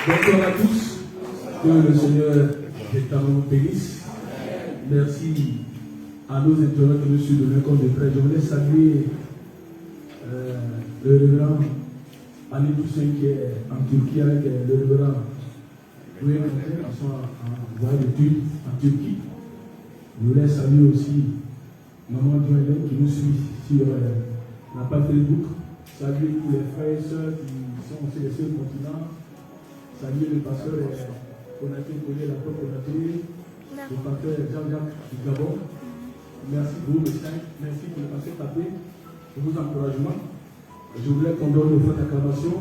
Bonsoir à tous. Que le Seigneur nous bénisse. Merci à nos intervenants que nous suivons de l'école de près. Je voulais saluer le révérend Ali Toussaint qui est en Turquie avec le révérend Louis Montel qui sont en voie d'études en Turquie. Je voulais saluer aussi Maman Joël qui nous suit sur la page Facebook. Saluer tous les frères et sœurs qui sont aussi sur le continent. Saluer le pasteur Konaté, la propre Konaté, le pasteur Jean-Jacques du Gabon. Merci pour vos messages, merci pour le pasteur Tapé, pour vos encouragements. Je voulais qu'on donne une forte acclamation.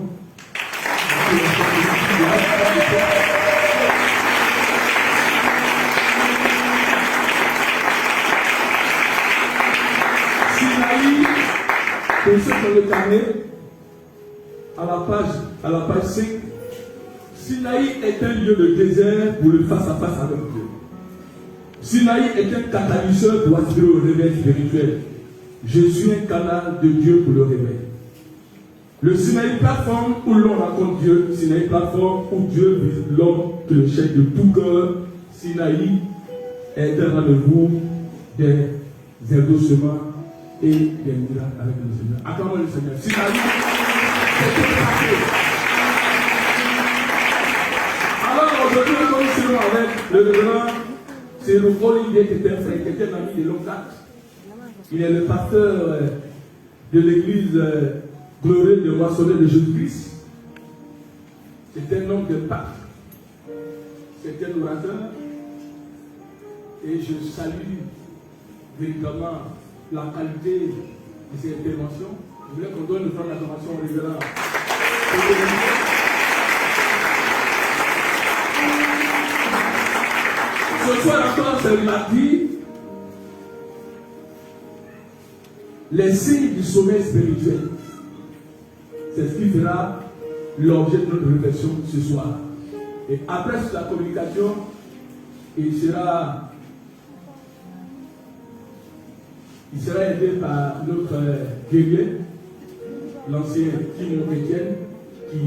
Sinaï, pour ceux qui ont le carnet, à la page 5, Sinaï est un lieu de désert pour le face-à-face avec Dieu. Sinaï est un catalyseur pour aspirer au réveil spirituel. Je suis un canal de Dieu pour le réveil. Le Sinaï plateforme où l'on rencontre Dieu, Sinaï plateforme où Dieu vise l'homme que le chef de tout cœur. Sinaï est un rendez-vous des endossements et des miracles avec le Seigneur. Acclamons le Seigneur. Sinaï est un café. Alors aujourd'hui, nous sommes avec le révérend, c'est le Olivier qui était un frère, qui était un ami de longue date. Il est le pasteur de l'église glorieuse de Moissonnet de Jésus-Christ. C'est un homme de pape. C'est un orateur. Et je salue véritablement la qualité de ses interventions. Je voulais qu'on donne une forte acclamation au révérend. Ce soir encore, c'est mardi. Les signes du sommeil spirituel. C'est ce qui fera l'objet de notre réflexion ce soir. Et après la communication, il sera aidé par notre guerrier, l'ancien Kim Chrétien, qui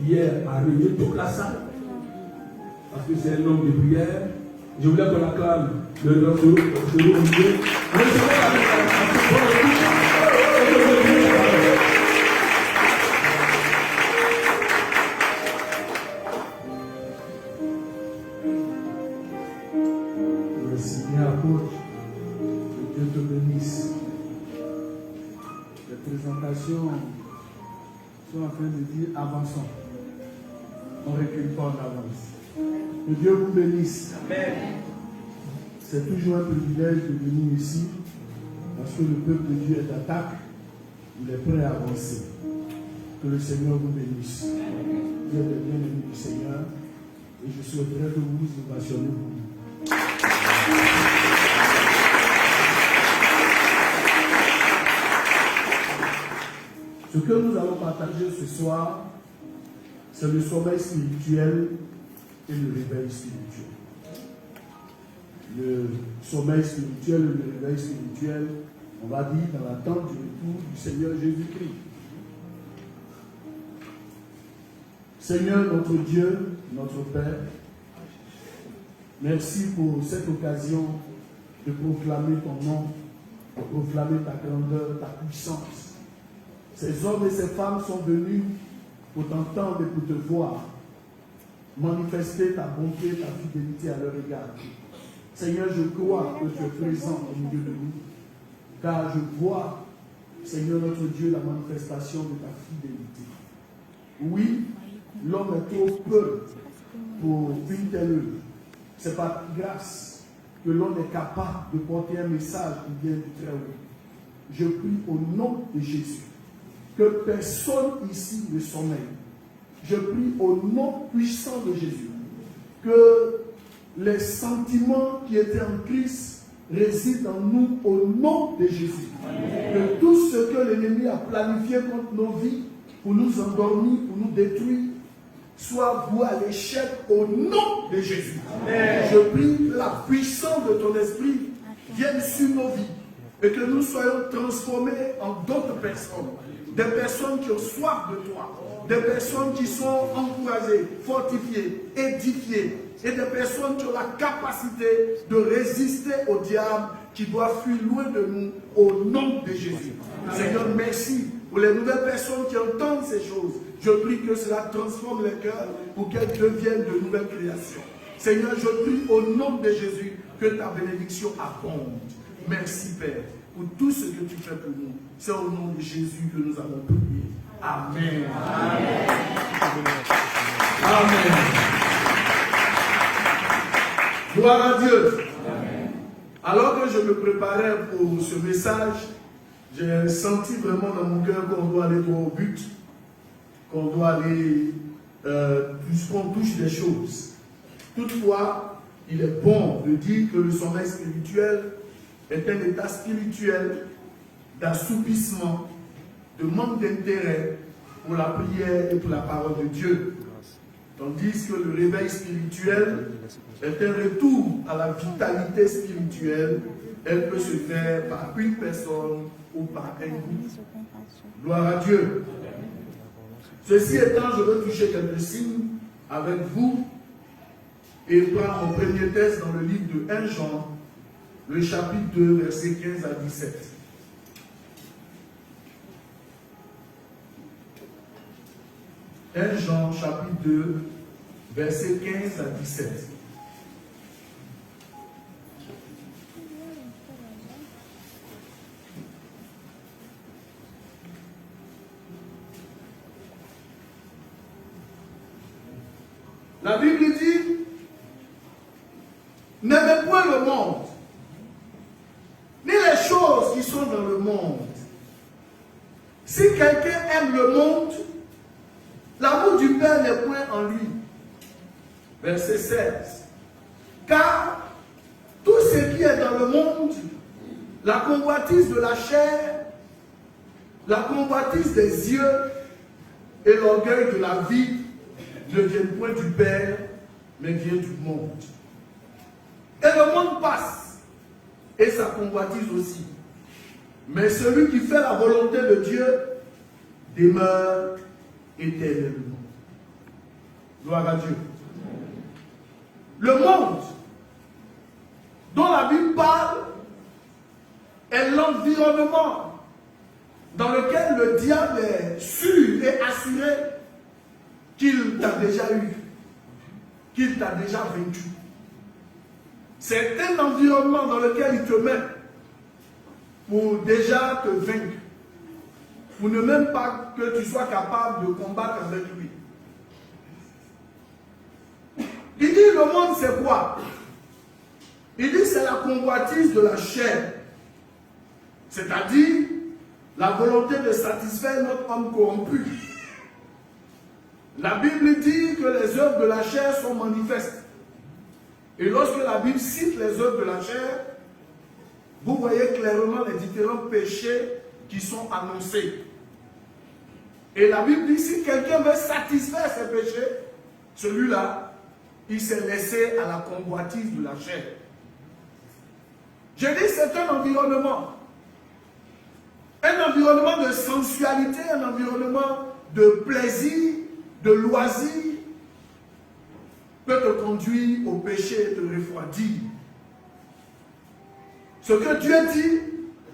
hier a réuni toute la salle, parce que c'est un homme de prière. Je voulais qu'on acclame le nom de Dieu. Merci bien, apôtre. Que Dieu te bénisse. Les présentations sont en train de dire avançons. On ne recule pas, on avance. Que Dieu vous bénisse. Amen. C'est toujours un privilège de venir ici parce que le peuple de Dieu est d'attaque. Il est prêt à avancer. Que le Seigneur vous bénisse. Vous êtes les bien-aimés du Seigneur et je souhaiterais que vous vous ovationniez pour nous. Ce que nous allons partager ce soir, c'est le sommeil spirituel et le réveil spirituel. Le sommeil spirituel et le réveil spirituel, on va dire dans l'attente du retour du Seigneur Jésus-Christ. Seigneur notre Dieu, notre Père, merci pour cette occasion de proclamer ton nom, de proclamer ta grandeur, ta puissance. Ces hommes et ces femmes sont venus pour t'entendre et pour te voir, manifester ta bonté, ta fidélité à leur égard. Seigneur, je crois que tu es présent au milieu de nous, car je vois, Seigneur notre Dieu, la manifestation de ta fidélité. Oui, l'homme est trop peu pour une telle œuvre. C'est par grâce que l'homme est capable de porter un message qui vient du Très-Haut. Je prie au nom de Jésus que personne ici ne sommeille. Je prie au nom puissant de Jésus que les sentiments qui étaient en Christ résident en nous au nom de Jésus. Que tout ce que l'ennemi a planifié contre nos vies, pour nous endormir, pour nous détruire, soit voué à l'échec au nom de Jésus. Amen. Je prie la puissance de ton esprit vienne sur nos vies et que nous soyons transformés en d'autres personnes. Des personnes qui ont soif de toi, des personnes qui sont encouragées encouragés, fortifiés, édifiés, et des personnes qui ont la capacité de résister au diable qui doit fuir loin de nous au nom de Jésus. Seigneur, merci pour les nouvelles personnes qui entendent ces choses. Je prie que cela transforme les cœurs pour qu'elles deviennent de nouvelles créations. Seigneur, je prie au nom de Jésus que ta bénédiction abonde. Merci Père pour tout ce que tu fais pour nous. C'est au nom de Jésus que nous allons prier. Amen. Amen. Amen. Gloire à Dieu. Amen. Alors que je me préparais pour ce message, j'ai senti vraiment dans mon cœur qu'on doit aller droit au but, qu'on doit aller, puisqu'on touche des choses. Toutefois, il est bon de dire que le sommeil spirituel est un état spirituel d'assoupissement, de manque d'intérêt pour la prière et pour la parole de Dieu. Tandis que le réveil spirituel est un retour à la vitalité spirituelle. Elle peut se faire par une personne ou par un groupe. Gloire à Dieu. Ceci étant, je veux toucher quelques signes avec vous et prendre mon premier texte dans le livre de 1 Jean, le chapitre 2, versets 15 à 17. 1 Jean, chapitre 2, versets 15 à 17. La Bible dit, n'aimez point le monde, ni les choses qui sont dans le monde. Si quelqu'un aime le monde, l'amour du Père n'est point en lui. Verset 16. Car tout ce qui est dans le monde, la convoitise de la chair, la convoitise des yeux et l'orgueil de la vie, ne viennent point du Père, mais vient du monde. Et le monde passe, et sa convoitise aussi. Mais celui qui fait la volonté de Dieu demeure éternellement. Gloire à Dieu. Le monde dont la Bible parle est l'environnement dans lequel le diable est sûr et assuré qu'il t'a déjà eu, qu'il t'a déjà vaincu. C'est un environnement dans lequel il te met pour déjà te vaincre, pour ne même pas que tu sois capable de combattre avec lui. Il dit le monde c'est quoi? Il dit c'est la convoitise de la chair, c'est-à-dire la volonté de satisfaire notre homme corrompu. La Bible dit que les œuvres de la chair sont manifestes. Et lorsque la Bible cite les œuvres de la chair, vous voyez clairement les différents péchés qui sont annoncés. Et la Bible dit, si quelqu'un veut satisfaire ses péchés, celui-là, il s'est laissé à la convoitise de la chair. Je dis, c'est un environnement de sensualité, un environnement de plaisir, de loisir, peut te conduire au péché et te refroidir. Ce que Dieu dit,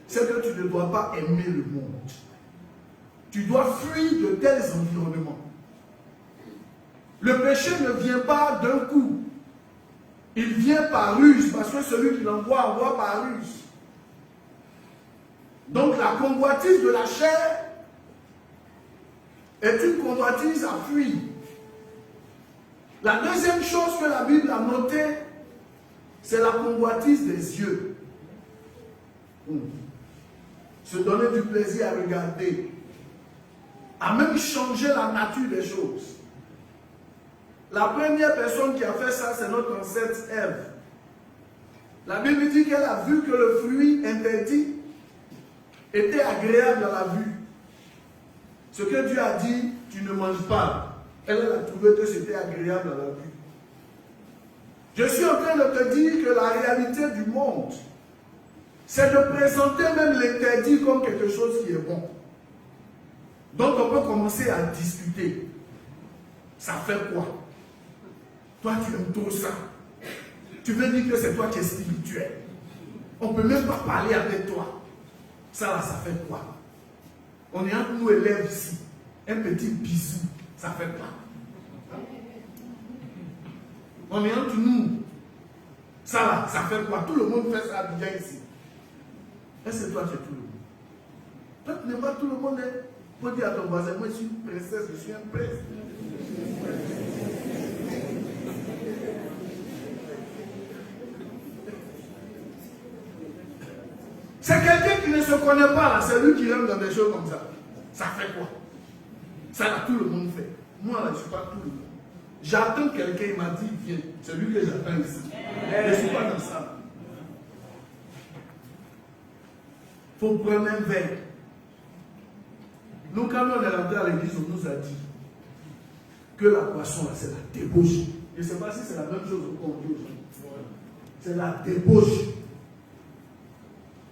c'est que tu ne dois pas aimer le monde. Tu dois fuir de tels environnements. Le péché ne vient pas d'un coup. Il vient par ruse, parce que celui qui l'envoie, envoie par ruse. Donc la convoitise de la chair est une convoitise à fuir. La deuxième chose que la Bible a notée, c'est la convoitise des yeux. Se donner du plaisir à regarder, à même changer la nature des choses. La première personne qui a fait ça, c'est notre ancêtre Ève. La Bible dit qu'elle a vu que le fruit interdit était agréable à la vue. Ce que Dieu a dit, tu ne manges pas. Elle a trouvé que c'était agréable à la vue. Je suis en train de te dire que la réalité du monde, c'est de présenter même l'interdit comme quelque chose qui est bon. Donc on peut commencer à discuter. ça fait quoi? Toi, tu aimes trop ça. Tu veux dire que c'est toi qui es spirituel. On ne peut même pas parler avec toi. Ça là, ça fait quoi? On est entre nous élèves ici. Un petit bisou, ça fait quoi? On est entre nous. Ça là, ça fait quoi? Tout le monde fait ça bien ici. Est-ce que toi, tu es tout le monde? Toi, tu n'es pas tout le monde. Hein? Faut dire à ton voisin, moi, je suis une princesse, je suis un prince. C'est quelqu'un qui ne se connaît pas, là. C'est lui qui rentre dans des choses comme ça. Ça fait quoi? Ça, là, tout le monde fait. Moi, là, je ne suis pas tout le monde. J'attends quelqu'un, il m'a dit, viens. C'est lui que j'attends ici. Je ne suis pas dans ça. Il faut prendre un verre. Nous, quand on est rentré à l'église, on nous a dit que la boisson, là, c'est la débauche. Je ne sais pas si c'est la même chose qu'on dit aujourd'hui. C'est la débauche.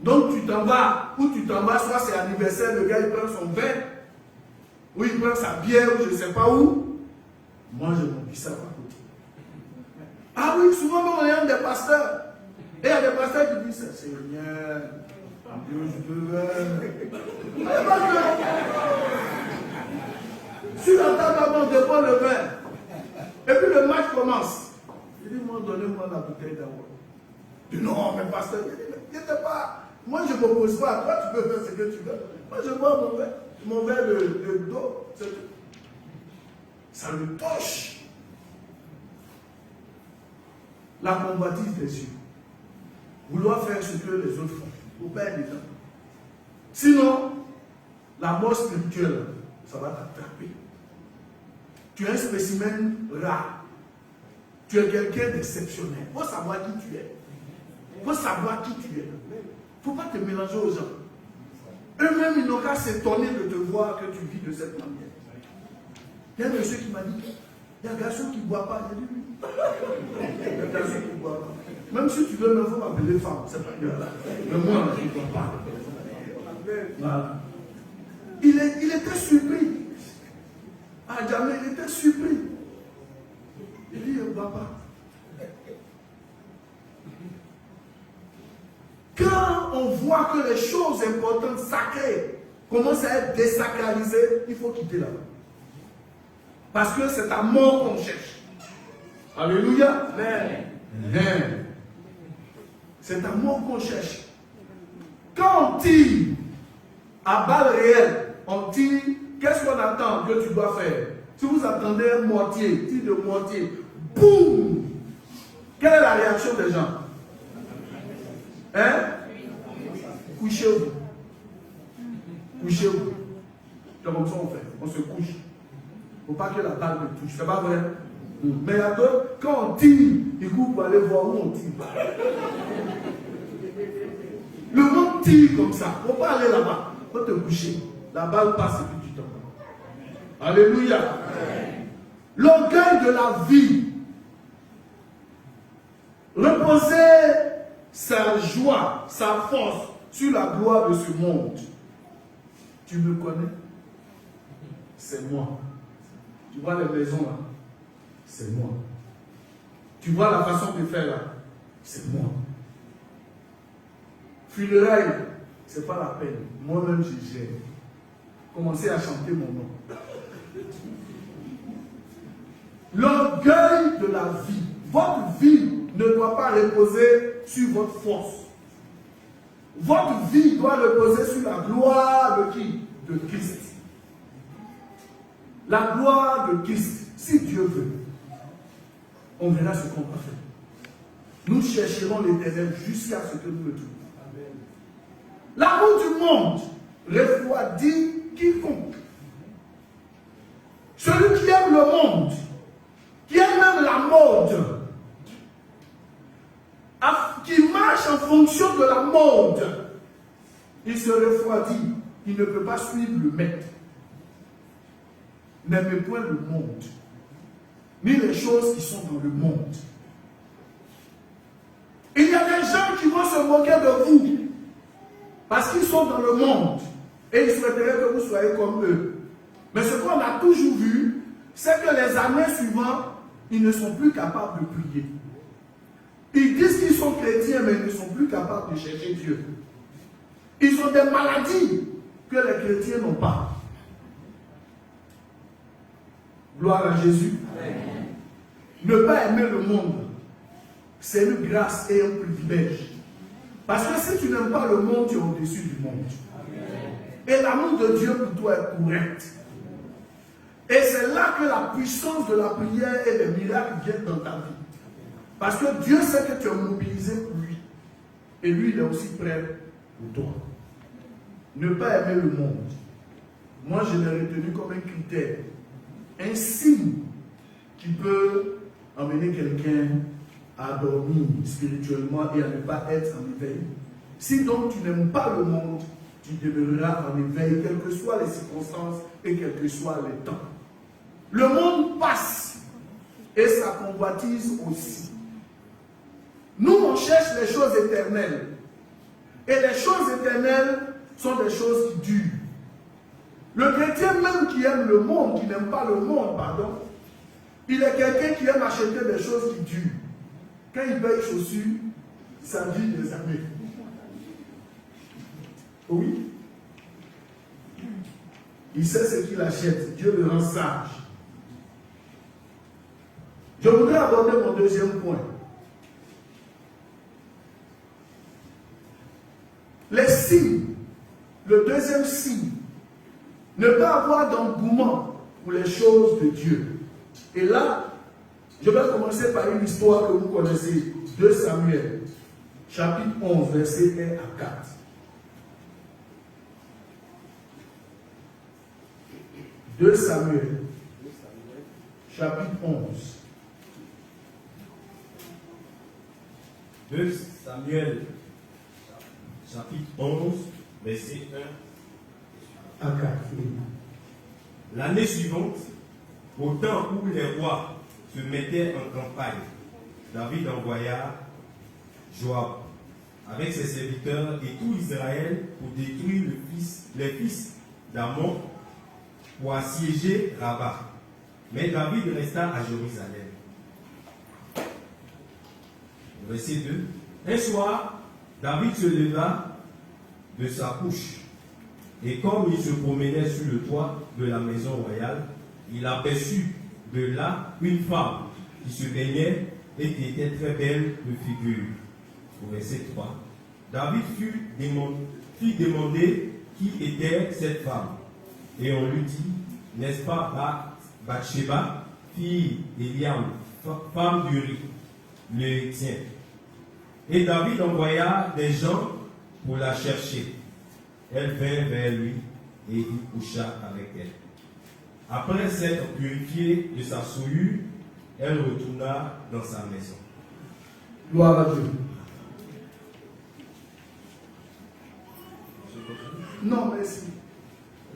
Donc tu t'en vas, ou tu t'en vas, soit c'est anniversaire, le gars il prend son vin, ou il prend sa bière, ou je ne sais pas où. Moi je m'en ça à côté. Ah oui, souvent on est des pasteurs. Et il y a des pasteurs qui disent, Seigneur, je veux. Sur la table, on dépend le vin. Et puis le match commence. Il dit, moi, donnez-moi la bouteille d'eau. Il dit, non, mais pasteur, il n'était pas. Moi, je ne m'oppose pas. Toi, tu peux faire ce que tu veux. Moi, je bois mon verre d'eau. C'est tout. Ça le touche. La convoitise des yeux. Vouloir faire ce que les autres font. Vous perdez du temps. Sinon, la mort spirituelle, ça va t'attraper. Tu es un spécimen rare. Tu es quelqu'un d'exceptionnel. Il faut savoir qui tu es. Il faut savoir qui tu es. Il ne faut pas te mélanger aux gens. Eux-mêmes, ils n'ont qu'à s'étonner de te voir que tu vis de cette manière. Il y a un monsieur qui m'a dit, il y a un garçon qui ne boit pas. J'ai dit, oui. Il y a un garçon qui ne boit pas. Même si tu veux, il faut m'appeler femme. C'est pas grave. Mais moi, je ne bois pas. Voilà. Il était surpris. Ah, jamais, il était surpris. Il dit, il ne boit pas. Quand on voit que les choses importantes, sacrées, commencent à être désacralisées, il faut quitter là-bas. Parce que c'est ta mort qu'on cherche. Alléluia. Amen. C'est ta mort qu'on cherche. Quand on tire à balles réelles, on tire, qu'est-ce qu'on attend que tu dois faire? Si vous attendez un mortier, tir de mortier, boum! Quelle est la réaction des gens? Hein? Couchez-vous. Couchez-vous. C'est comme ça on fait. On se couche. Il ne faut pas que la balle me touche. C'est pas vrai? Mais il y a d'autres, quand on tire, ils courent pour aller voir où on tire. Le monde tire comme ça. Il ne faut pas aller là-bas. Il faut te coucher. La balle passe et puis tu tombes. Alléluia. L'orgueil de la vie. Reposer sa joie, sa force sur la gloire de ce monde. Tu me connais? C'est moi. Tu vois les maisons là? C'est moi. Tu vois la façon de faire là? C'est moi. Funérailles, c'est pas la peine. Moi-même, je gère. Commencez à chanter mon nom. L'orgueil de la vie. Votre vie ne doit pas reposer sur votre force. Votre vie doit reposer sur la gloire de qui? De Christ. La gloire de Christ. Si Dieu veut, on verra ce qu'on va faire. Nous chercherons l'Éternel jusqu'à ce que nous le trouvions. L'amour du monde refroidit quiconque. Celui qui aime le monde, qui aime même la mode, qui marche en fonction de la mode, il se refroidit. Il ne peut pas suivre le maître. N'aimez point le monde, ni les choses qui sont dans le monde. Il y a des gens qui vont se moquer de vous parce qu'ils sont dans le monde et ils souhaiteraient que vous soyez comme eux. Mais ce qu'on a toujours vu, c'est que les années suivantes, ils ne sont plus capables de prier. Ils disent qu'ils sont chrétiens, mais ils ne sont plus capables de chercher Dieu. Ils ont des maladies que les chrétiens n'ont pas. Gloire à Jésus. Amen. Ne pas aimer le monde, c'est une grâce et un privilège. Parce que si tu n'aimes pas le monde, tu es au-dessus du monde. Amen. Et l'amour de Dieu pour toi est correct. Et c'est là que la puissance de la prière et les miracles viennent dans ta vie. Parce que Dieu sait que tu es mobilisé pour lui. Et lui, il est aussi prêt pour toi. Ne pas aimer le monde. Moi, je l'ai retenu comme un critère. Un signe qui peut emmener quelqu'un à dormir spirituellement et à ne pas être en éveil. Si donc tu n'aimes pas le monde, tu demeureras en éveil, quelles que soient les circonstances et quels que soient les temps. Le monde passe et sa convoitise aussi. Nous, on cherche les choses éternelles. Et les choses éternelles sont des choses qui durent. Le chrétien même qui aime le monde, qui n'aime pas le monde, pardon, il est quelqu'un qui aime acheter des choses qui durent. Quand il paye chaussures, ça dure des années. Oui. Il sait ce qu'il achète. Dieu le rend sage. Je voudrais aborder mon deuxième point. Les signes. Le deuxième signe. Ne pas avoir d'engouement pour les choses de Dieu. Et là, je vais commencer par une histoire que vous connaissez. 2 Samuel, chapitre 11, versets 1 à 4. « 2 Samuel, chapitre 11. 2 Samuel, chapitre 11, verset 1 à 4. L'année suivante, au temps où les rois se mettaient en campagne, David envoya Joab avec ses serviteurs et tout Israël pour détruire les fils d'Ammon, pour assiéger Rabat. Mais David resta à Jérusalem. Verset 2. Un soir, David se leva de sa couche, et comme il se promenait sur le toit de la maison royale, il aperçut de là une femme qui se baignait et qui était très belle de figure. Au verset 3. David fit demander qui était cette femme. Et on lui dit, n'est-ce pas Bathsheba, fille d'Eliam, femme d'Uri, le Héthien. Et David envoya des gens pour la chercher. Elle vint vers lui et il coucha avec elle. Après s'être purifiée de sa souillure, elle retourna dans sa maison. Gloire à Dieu. Non, merci.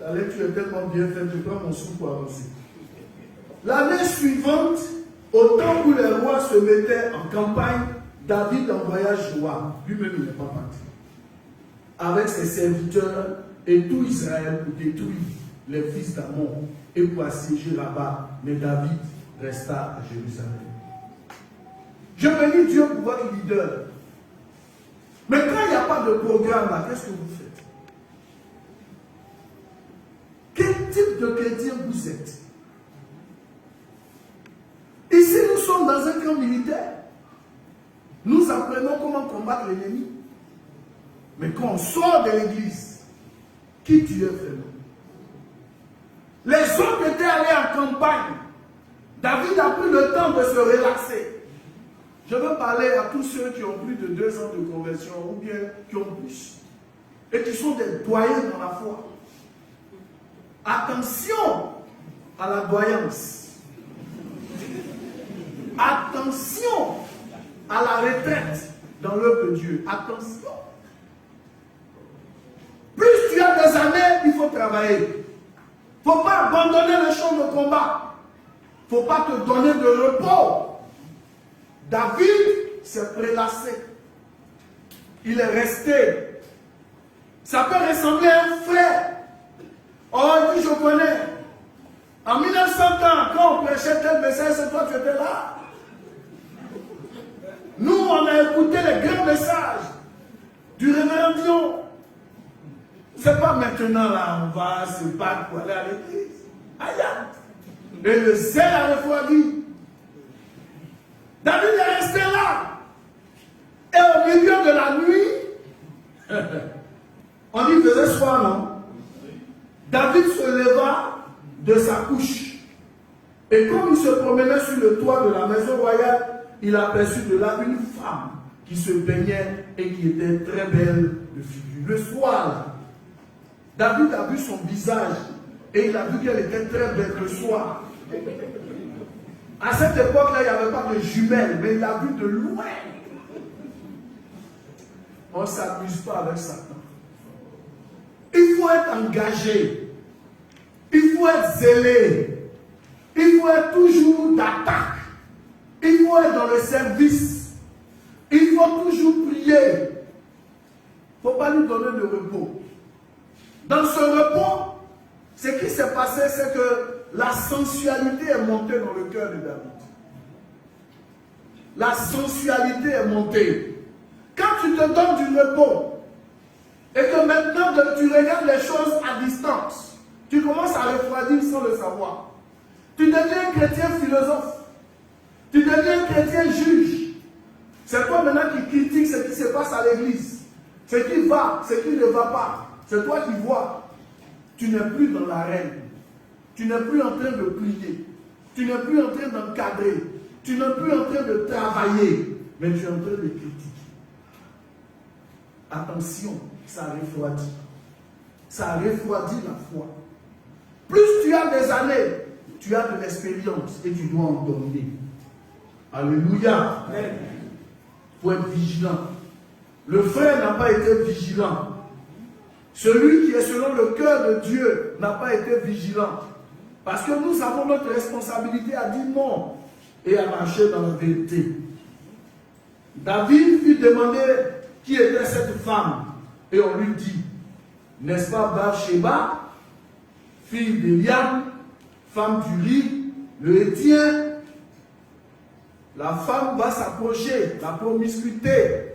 La lecture est tellement bien faite, je prends mon souffle pour avancer. L'année suivante, au temps où les rois se mettaient en campagne, David envoya Joab, lui-même il n'est pas parti, avec ses serviteurs et tout Israël pour détruire les fils d'Ammon et pour assiéger Rabat. Mais David resta à Jérusalem. Je bénis Dieu pour votre leader. Mais quand il n'y a pas de programme, là, qu'est-ce que vous faites? Quel type de chrétien vous êtes? Ici, nous sommes dans un camp militaire. Nous apprenons comment combattre l'ennemi. Mais quand on sort de l'église, qui tu es vraiment? Les autres étaient allés en campagne. David a pris le temps de se relaxer. Je veux parler à tous ceux qui ont plus de 2 ans de conversion ou bien qui ont plus et qui sont des doyens dans la foi. Attention à la doyance. Attention à la retraite dans l'œuvre de Dieu. Attention. Plus tu as des années, il faut travailler. Il ne faut pas abandonner le champ de combat. Il ne faut pas te donner de repos. David s'est prélassé. Il est resté. Ça peut ressembler à un frère. Oh, lui, je connais. En 1900, quand on prêchait tel message, c'est toi, tu étais là. Nous, on a écouté les grands messages du révérend Dion. C'est pas maintenant, là, on va se battre pour aller à l'église. Aïe! Et le zèle a refroidi. David est resté là. Et au milieu de la nuit, on y faisait soir, non? David se leva de sa couche. Et comme il se promenait sur le toit de la maison royale, il aperçut de là une femme qui se baignait et qui était très belle de figure. Le soir, là, David a vu son visage et il a vu qu'elle était très belle le soir. À cette époque-là, il n'y avait pas de jumelles, mais il l'a vu de loin. On ne s'amuse pas avec Satan. Il faut être engagé. Il faut être zélé. Il faut être toujours d'attaque. Il faut être dans le service. Il faut toujours prier. Il ne faut pas lui donner de repos. Dans ce repos, ce qui s'est passé, c'est que la sensualité est montée dans le cœur de David. La sensualité est montée. Quand tu te donnes du repos, et que maintenant tu regardes les choses à distance, tu commences à refroidir sans le savoir. Tu deviens chrétien philosophe. Tu deviens chrétien juge. C'est toi maintenant qui critique ce qui se passe à l'église. Ce qui va, ce qui ne va pas. C'est toi qui vois. Tu n'es plus dans l'arène. Tu n'es plus en train de prier. Tu n'es plus en train d'encadrer. Tu n'es plus en train de travailler. Mais tu es en train de critiquer. Attention, ça refroidit. Ça refroidit la foi. Plus tu as des années, tu as de l'expérience et tu dois en donner. Alléluia. Il faut être vigilant. Le frère n'a pas été vigilant. Celui qui est selon le cœur de Dieu n'a pas été vigilant. Parce que nous avons notre responsabilité à dire non et à marcher dans la vérité. David lui demandait qui était cette femme. Et on lui dit, n'est-ce pas Bathsheba, fille d'Eliam, femme d'Uri, le Héthien? La femme va s'approcher, la promiscuité.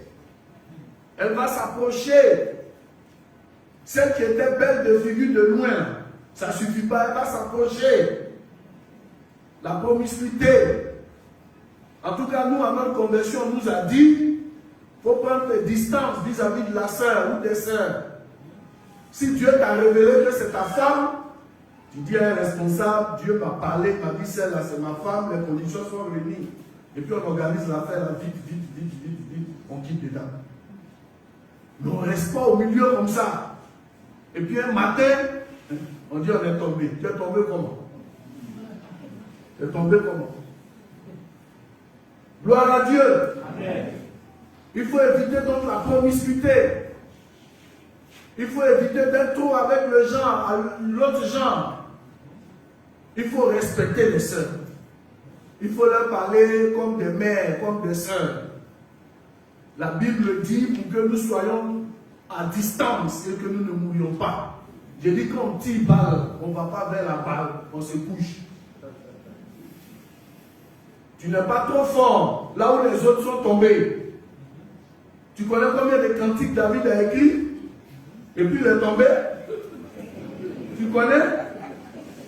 Elle va s'approcher. Celle qui était belle de figure de loin, ça ne suffit pas, elle va s'approcher. La promiscuité. En tout cas, nous, à notre conversion, on nous a dit, il faut prendre des distances vis-à-vis de la sœur ou des sœurs. Si Dieu t'a révélé que c'est ta femme, tu dis à un responsable, Dieu m'a parlé, m'a dit celle-là, c'est ma femme, les conditions sont réunies. Et puis on organise l'affaire là, vite, on quitte dedans. Mais on ne reste pas au milieu comme ça. Et puis un matin, on dit on est tombé. Tu es tombé comment? Tu es tombé comment? Gloire à Dieu. Amen. Il faut éviter donc la promiscuité. Il faut éviter d'être trop avec le genre, l'autre genre. Il faut respecter les sœurs. Il faut leur parler comme des mères, comme des sœurs. La Bible dit pour que nous soyons à distance et que nous ne mourions pas. J'ai dit quand on tire balle, on ne va pas vers la balle, on se couche. Tu n'es pas trop fort là où les autres sont tombés. Tu connais combien de cantiques David a écrit et puis il est tombé? Tu connais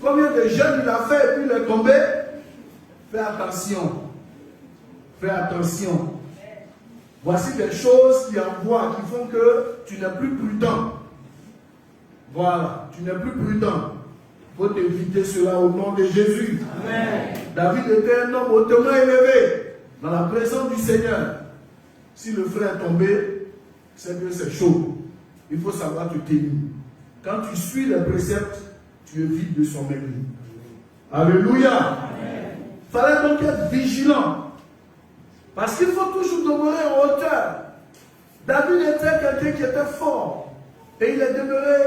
combien de jeûnes il a fait et puis il est tombé? Fais attention. Fais attention. Voici des choses qui envoient, qui font que tu n'es plus prudent. Voilà, tu n'es plus prudent. Il faut éviter cela au nom de Jésus. Amen. David était un homme hautement élevé dans la présence du Seigneur. Si le frère est tombé, c'est que c'est chaud. Il faut savoir te tenir. Quand tu suis les préceptes, tu évites de sommeiller. Alléluia. Il fallait donc être vigilant. Parce qu'il faut toujours demeurer en hauteur. David était quelqu'un qui était fort. Et il est demeuré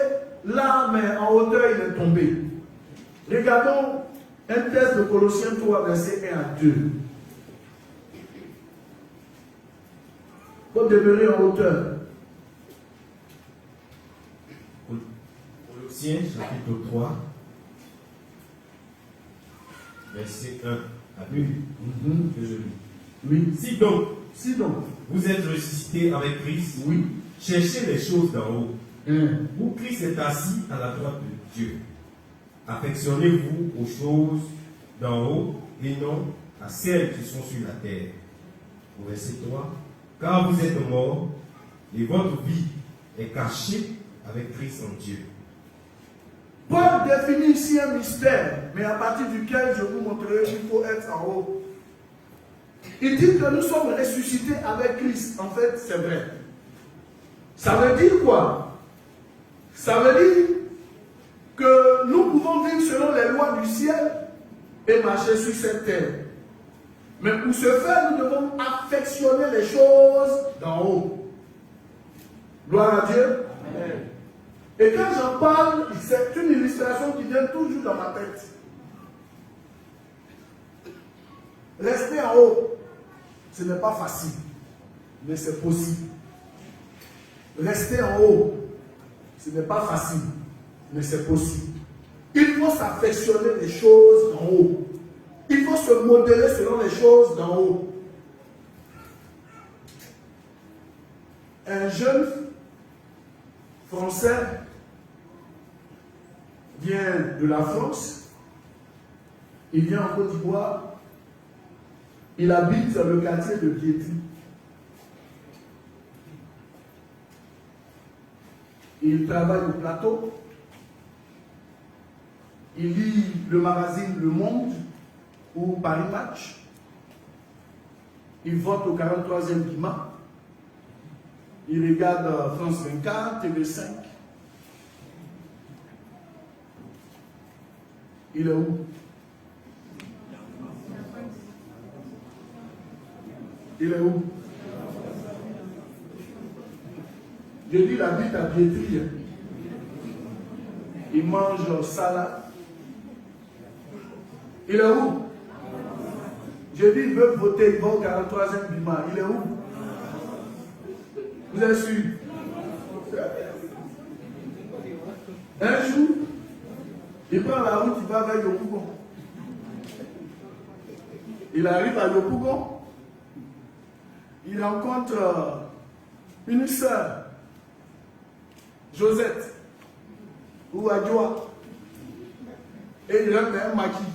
là, mais en hauteur, il est tombé. Regardons un texte de Colossiens 3, versets 1 à 2. Il faut demeurer en hauteur. Colossiens, chapitre 3. verset 1 à 2. Que je lis. Oui. Si donc Sinon, vous êtes ressuscité avec Christ, oui. cherchez les choses d'en haut, Hein. où Christ est assis à la droite de Dieu. Affectionnez-vous aux choses d'en haut et non à celles qui sont sur la terre. Au verset 3, car vous êtes morts et votre vie est cachée avec Christ en Dieu. Paul définit ici un mystère, mais à partir duquel je vous montrerai qu'il faut être en haut. Il dit que nous sommes ressuscités avec Christ. En fait, c'est vrai. Ça veut dire quoi? Ça veut dire que nous pouvons vivre selon les lois du ciel et marcher sur cette terre. Mais pour ce faire, nous devons affectionner les choses d'en haut. Gloire à Dieu. Amen. Et quand j'en parle, c'est une illustration qui vient toujours dans ma tête. Rester en haut, ce n'est pas facile, mais c'est possible. Rester en haut, ce n'est pas facile, mais c'est possible. Il faut s'affectionner les choses d'en haut. Il faut se modeler selon les choses d'en haut. Un jeune Français vient de la France, il vient en Côte d'Ivoire, il habite dans le quartier de Biétry. Il travaille au plateau, il lit le magazine Le Monde ou Paris Match, il vote au 43e Bima, il regarde France 24, TV5. Il est où? Il est où? Je dis, il habite à Biétry. Il mange salade. Il est où? Je dis, il veut voter, il va au 43e Bima. Il est où? Vous êtes sûr? Un jour, il prend la route, il va vers Yopougon. Il arrive à Yopougon. Il rencontre une sœur, Josette, ou Adjoa. Et il a fait un maquis.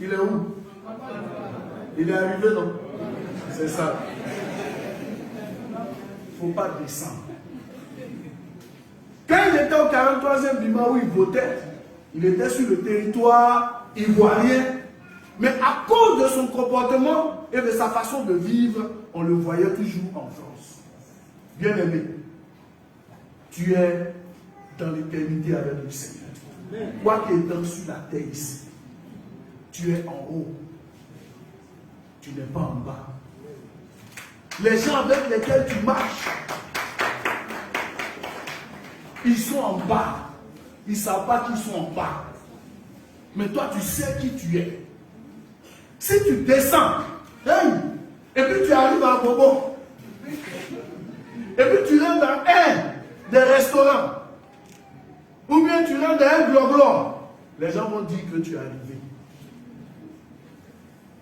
Il est où? Il est arrivé, non? C'est ça. Il ne faut pas descendre. Quand il était au 43e Bima où il votait, il était sur le territoire ivoirien. Mais à cause de son comportement et de sa façon de vivre, on le voyait toujours en France. Bien-aimé, tu es dans l'éternité avec le Seigneur. Quoi qu'étant sur la terre ici, tu es en haut. Tu n'es pas en bas. Les gens avec lesquels tu marches, ils sont en bas. Ils ne savent pas qu'ils sont en bas. Mais toi, tu sais qui tu es. Si tu descends, hey, et puis tu arrives à Bobo, et puis tu rentres dans un des restaurants, ou bien tu rentres dans un gloglo, les gens vont dire que tu es arrivé.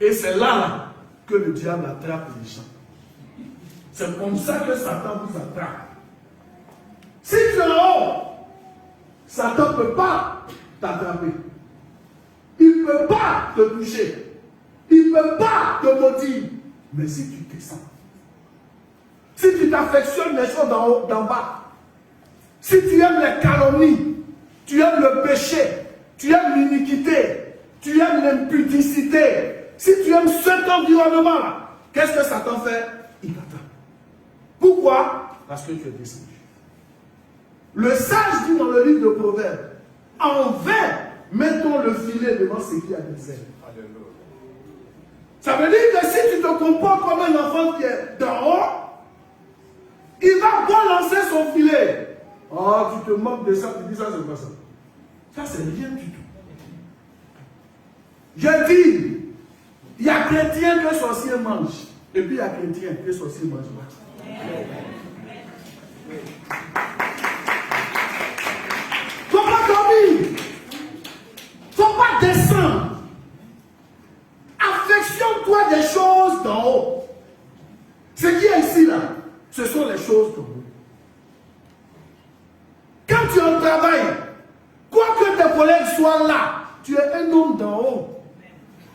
Et c'est là que le diable attrape les gens. C'est comme ça que Satan vous attrape. Si tu es en haut, Satan ne peut pas t'attraper. Il ne peut pas te toucher. Il ne peut pas te maudire. Mais si tu descends, si tu t'affectionnes les choses d'en bas, si tu aimes les calomnies, tu aimes le péché, tu aimes l'iniquité, tu aimes l'impudicité, si tu aimes cet environnement-là, qu'est-ce que Satan fait? Il t'attrape. Pourquoi? Parce que tu es descendu. Le sage dit dans le livre de Proverbes, en vain mettons le filet devant ce qui a des ailes. Ça veut dire que si tu te comportes comme un enfant qui est d'en haut, il va balancer son filet. Oh, tu te moques de ça, tu dis ça, c'est pas ça. Ça, c'est rien du tout. Je dis, il y a chrétiens que sorciers mangent, et puis il y a chrétiens que sorciers ne mangent pas. Faut pas dormir. Faut pas descendre. vois des choses d'en haut. Ce qui est ici, là, ce sont les choses d'en haut. Quand tu es au travail, quoi que tes collègues soient là, tu es un homme d'en haut.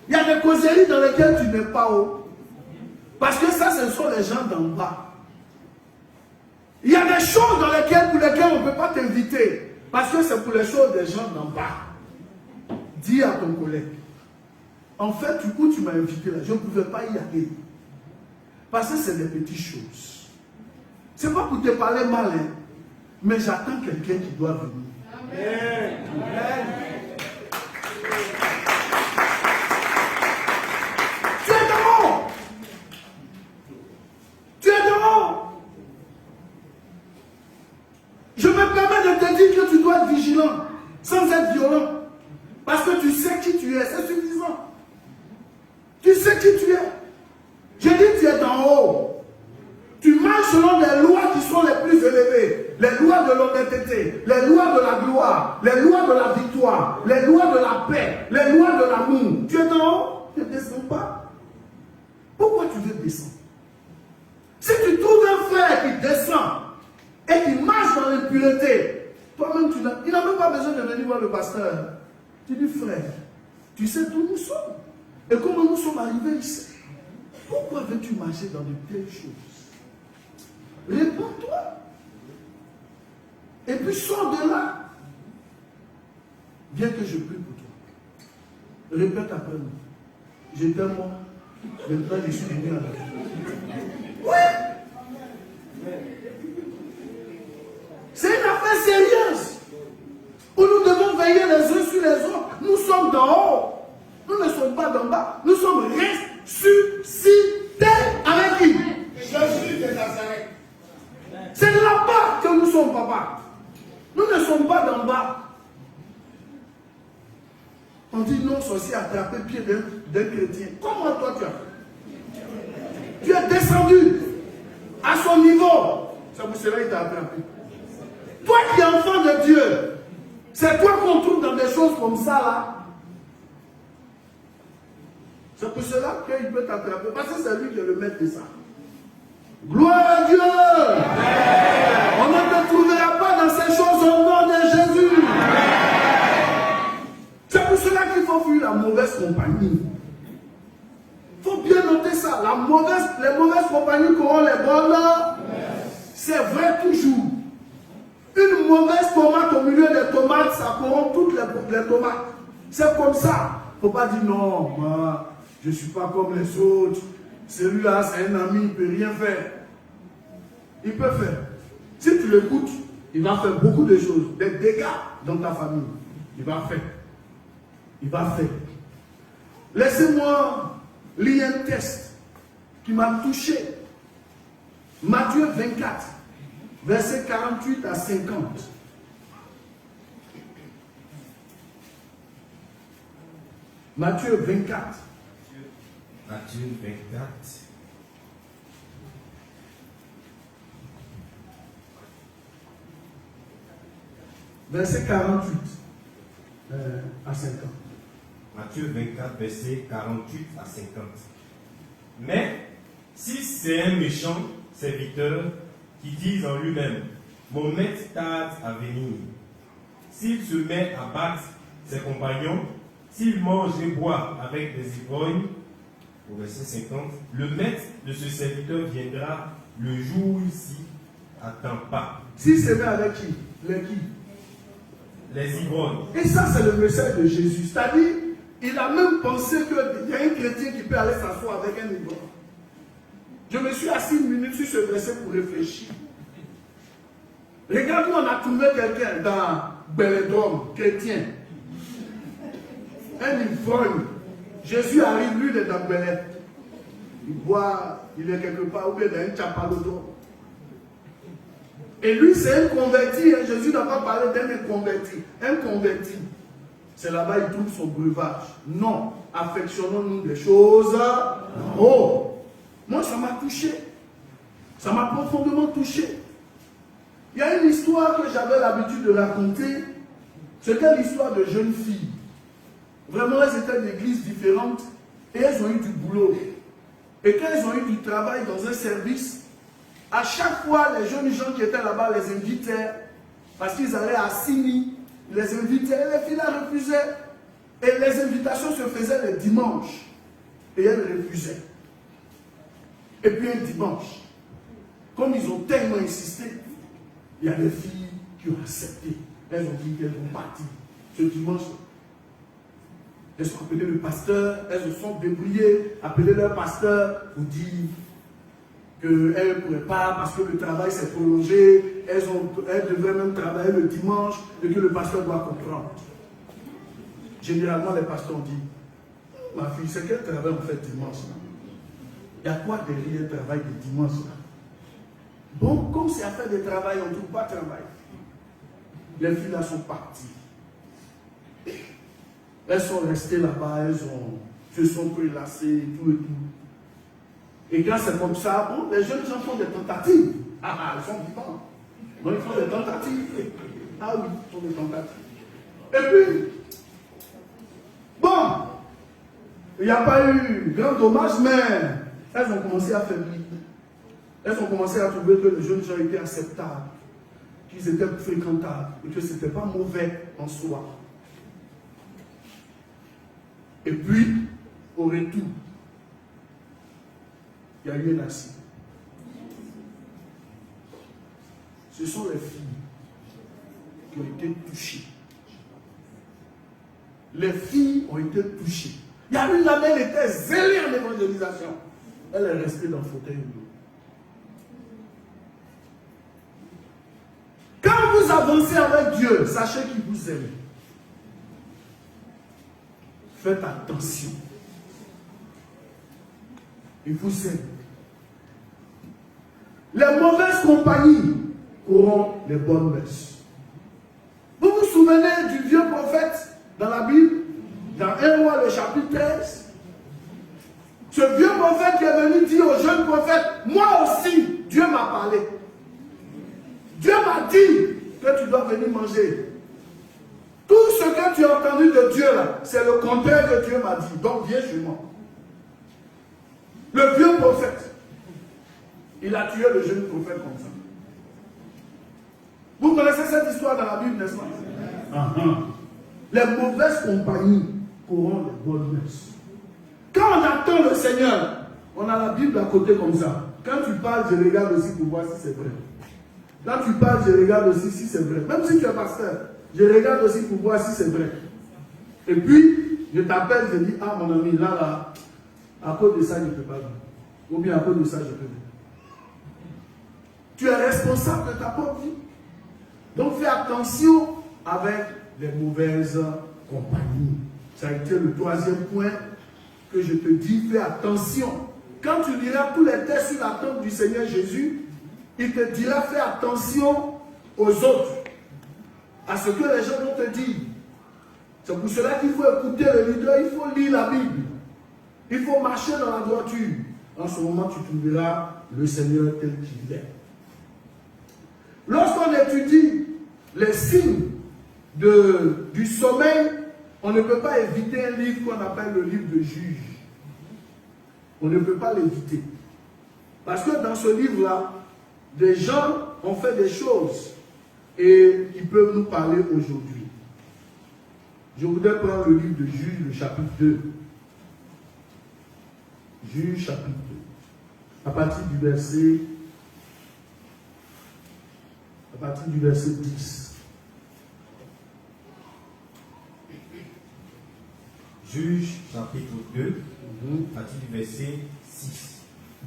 Il y a des causeries dans lesquelles tu n'es pas haut. Parce que ça, ce sont les gens d'en bas. Il y a des choses pour lesquelles on ne peut pas t'inviter. Parce que c'est pour les choses des gens d'en bas. Dis à ton collègue. En fait, du coup, tu m'as invité là. Je ne pouvais pas y aller. Parce que c'est des petites choses. Ce n'est pas pour te parler mal, hein, mais j'attends quelqu'un qui doit venir. Amen. Amen. Tu es dehors. Tu es dehors. Je me permets de te dire que tu dois être vigilant, sans être violent. Parce que tu sais qui tu es, c'est suffisant. Tu sais qui tu es. Je dis tu es d'en haut. Tu marches selon les lois qui sont les plus élevées. Les lois de l'honnêteté, les lois de la gloire, les lois de la victoire, les lois de la paix, les lois de l'amour. Tu es d'en haut, tu ne descends pas. Pourquoi tu veux descendre? Si tu trouves un frère qui descend et qui marche dans l'impureté, toi-même, il n'a même pas besoin de venir voir le pasteur. Tu dis, frère, tu sais d'où nous sommes et comment nous sommes arrivés ici. Pourquoi veux-tu marcher dans de telles choses? Réponds-toi. Et puis sors de là. Viens que je prie pour toi. Répète après moi. J'étais moi. Maintenant, je suis venu à la vie. Oui. C'est une affaire sérieuse. Où nous devons veiller les uns sur les autres. Nous sommes d'en haut. Nous ne sommes pas d'en bas. Nous sommes ressuscités avec qui? Jésus de Nazareth. C'est de là-bas que nous sommes, papa. Nous ne sommes pas d'en bas. On dit non, sorcier attrapé pied d'un chrétien. Comment toi tu as fait? Tu es descendu à son niveau. C'est pour cela qu'il t'a attrapé. Toi qui es enfant de Dieu, c'est toi qu'on trouve dans des choses comme ça là. C'est pour cela qu'il peut t'attraper. Parce que c'est lui qui est le maître de ça. Gloire à Dieu. Amen. On ne te trouvera pas dans ces choses au nom de Jésus. Amen. C'est pour cela qu'il faut fuir la mauvaise compagnie. Il faut bien noter ça. Les mauvaises compagnies corrompent les bonnes. C'est vrai toujours. Une mauvaise tomate au milieu des tomates, ça corrompt toutes les tomates. C'est comme ça. Il ne faut pas dire non, moi, je ne suis pas comme les autres. Celui-là, c'est un ami, il ne peut rien faire. Il peut faire. Si tu l'écoutes, il va faire beaucoup de choses, des dégâts dans ta famille. Il va faire. Il va faire. Laissez-moi lire un texte qui m'a touché. Matthieu 24, versets 48 à 50. Matthieu 24. Matthieu 24. Verset 48 à 50. Matthieu 24, verset 48 à 50. Mais si c'est un méchant serviteur qui dit en lui-même, mon maître tarde à venir, s'il se met à battre ses compagnons, s'il mange et boit avec des ivrognes, au verset 50, le maître de ce serviteur viendra le jour où il s'y attend pas. S'il se met avec qui? Les ivrognes. Et ça, c'est le message de Jésus. C'est-à-dire, il a même pensé qu'il y a un chrétien qui peut aller s'asseoir avec un ivrogne. Je me suis assis une minute sur ce verset pour réfléchir. Regarde où on a trouvé quelqu'un dans Bélédrome, chrétien. Un ivrogne. Jésus arrive, lui, il est dans Bélé. Il boit, il est quelque part, ou bien dans un chapalodrome. Et lui, c'est un converti. Hein. Jésus n'a pas parlé d'un inconverti. Un converti. C'est là-bas il trouve son breuvage. Non. Affectionnons-nous des choses. Oh. Moi, ça m'a touché. Ça m'a profondément touché. Il y a une histoire que j'avais l'habitude de raconter. C'était l'histoire de jeunes filles. Vraiment, elles étaient d'églises différentes. Et elles ont eu du boulot. Et quand ils ont eu du travail dans un service, à chaque fois, les jeunes gens qui étaient là-bas les invitaient, parce qu'ils allaient à Sini, ils les invitaient, et les filles les refusaient. Et les invitations se faisaient le dimanche. Et elles refusaient. Et puis un dimanche, comme ils ont tellement insisté, il y a des filles qui ont accepté. Elles ont dit qu'elles vont partir ce dimanche-là. Elles ont appelé le pasteur, elles se sont débrouillées, appelé leur pasteur pour dire qu'elles ne pourraient pas parce que le travail s'est prolongé, elles devraient même travailler le dimanche et que le pasteur doit comprendre. Généralement, les pasteurs disent, ma fille, c'est quel travail on fait dimanche là? Il y a quoi derrière le travail de dimanche là? Bon, comme c'est à faire des travail, on ne trouve pas de travail. Les filles là sont parties. Elles sont restées là-bas, elles se sont prélassées et tout et tout. Et quand c'est comme ça, bon, les jeunes gens font des tentatives. Ah, ils sont vivants. Donc ils font des tentatives. Ah oui, ils font des tentatives. Et puis, bon, il n'y a pas eu grand dommage, mais elles ont commencé à faiblir. Elles ont commencé à trouver que les jeunes gens étaient acceptables, qu'ils étaient fréquentables et que ce n'était pas mauvais en soi. Et puis, au retour, il y a eu un accident. Ce sont les filles qui ont été touchées. Les filles ont été touchées. Il y a une dame, elle était zélée en évangélisation. Elle est restée dans le fauteuil. Quand vous avancez avec Dieu, sachez qu'il vous aime. Faites attention. Il vous aime. Les mauvaises compagnies auront les bonnes mœurs. Vous vous souvenez du vieux prophète dans la Bible, dans 1 Roi, le chapitre 13? Ce vieux prophète qui est venu dire au jeune prophète, moi aussi, Dieu m'a parlé. Dieu m'a dit que tu dois venir manger. Tout ce que tu as entendu de Dieu là, c'est le contraire que Dieu m'a dit. Donc viens chez moi. Le vieux prophète, il a tué le jeune prophète comme ça. Vous connaissez cette histoire dans la Bible, n'est-ce pas? Les mauvaises compagnies auront les bonnes mœurs. Quand on attend le Seigneur, on a la Bible à côté comme ça. Quand tu parles, je regarde aussi pour voir si c'est vrai. Quand tu parles, je regarde aussi si c'est vrai. Même si tu es pasteur, je regarde aussi pour voir si c'est vrai. Et puis, je t'appelle, je dis, ah mon ami, là, à cause de ça, je ne peux pas venir. Ou bien à cause de ça, je peux venir. Tu es responsable de ta propre vie. Donc fais attention avec les mauvaises compagnies. Ça a été le troisième point que je te dis, fais attention. Quand tu liras tous les textes sur la tombe du Seigneur Jésus, il te dira, fais attention aux autres, à ce que les gens vont te dire. C'est pour cela qu'il faut écouter le leader, il faut lire la Bible. Il faut marcher dans la droiture. En ce moment, tu trouveras le Seigneur tel qu'il est. Lorsqu'on étudie les signes du sommeil, on ne peut pas éviter un livre qu'on appelle le livre de Juges. On ne peut pas l'éviter. Parce que dans ce livre-là, des gens ont fait des choses et ils peuvent nous parler aujourd'hui. Je voudrais prendre le livre de Juges, le chapitre 2. Juges, chapitre 2. À partir du verset 10. Juges, chapitre 2, à partir du verset 6.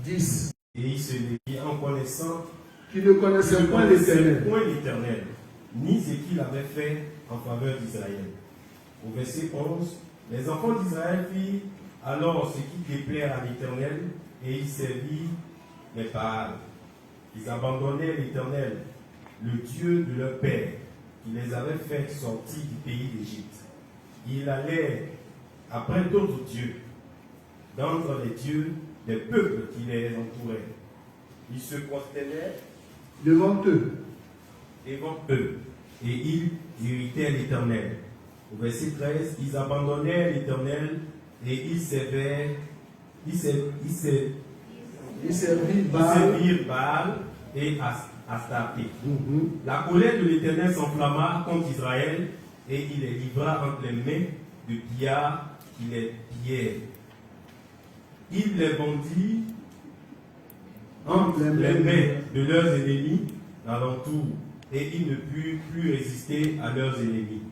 10. Et il se levait en connaissant Qui ne connaissait point l'Éternel. Ni ce qu'il avait fait en faveur d'Israël. Au verset 11, les enfants d'Israël firent alors ce qui déplaît à l'Éternel, et ils servirent les Baals. Ils abandonnaient l'Éternel, le Dieu de leur père, qui les avait fait sortir du pays d'Égypte. Ils allaient après d'autres dieux, d'entre les dieux des peuples qui les entouraient. Ils se prosternaient devant eux, et ils irritaient l'Éternel. Au verset 13, ils abandonnaient l'Éternel et ils servaient Ils servirent Baal et Astarté. La colère de l'Éternel s'enflamma contre Israël et il les livra entre les mains de pillards qui les pillèrent. Il les vendit entre les mains de leurs ennemis d'alentour et ils ne purent plus résister à leurs ennemis.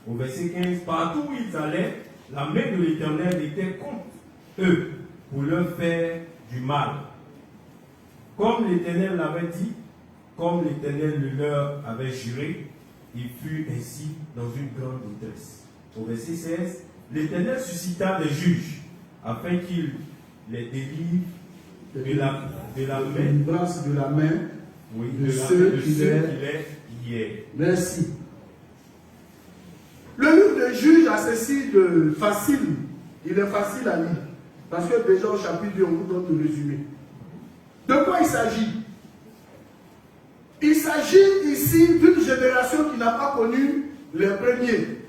Au verset 15, partout où ils allaient, la main de l'Éternel était contre eux pour leur faire du mal. Comme l'Éternel l'avait dit, comme l'Éternel le leur avait juré, ils furent ainsi dans une grande détresse. Au verset 16, l'Éternel suscita des juges afin qu'ils les délivrent de la main de ceux qui les pillèrent. Merci. Le livre de Juges a ceci de facile. Il est facile à lire. Parce que déjà au chapitre 2, on vous donne le résumé. De quoi il s'agit? Il s'agit ici d'une génération qui n'a pas connu les premiers.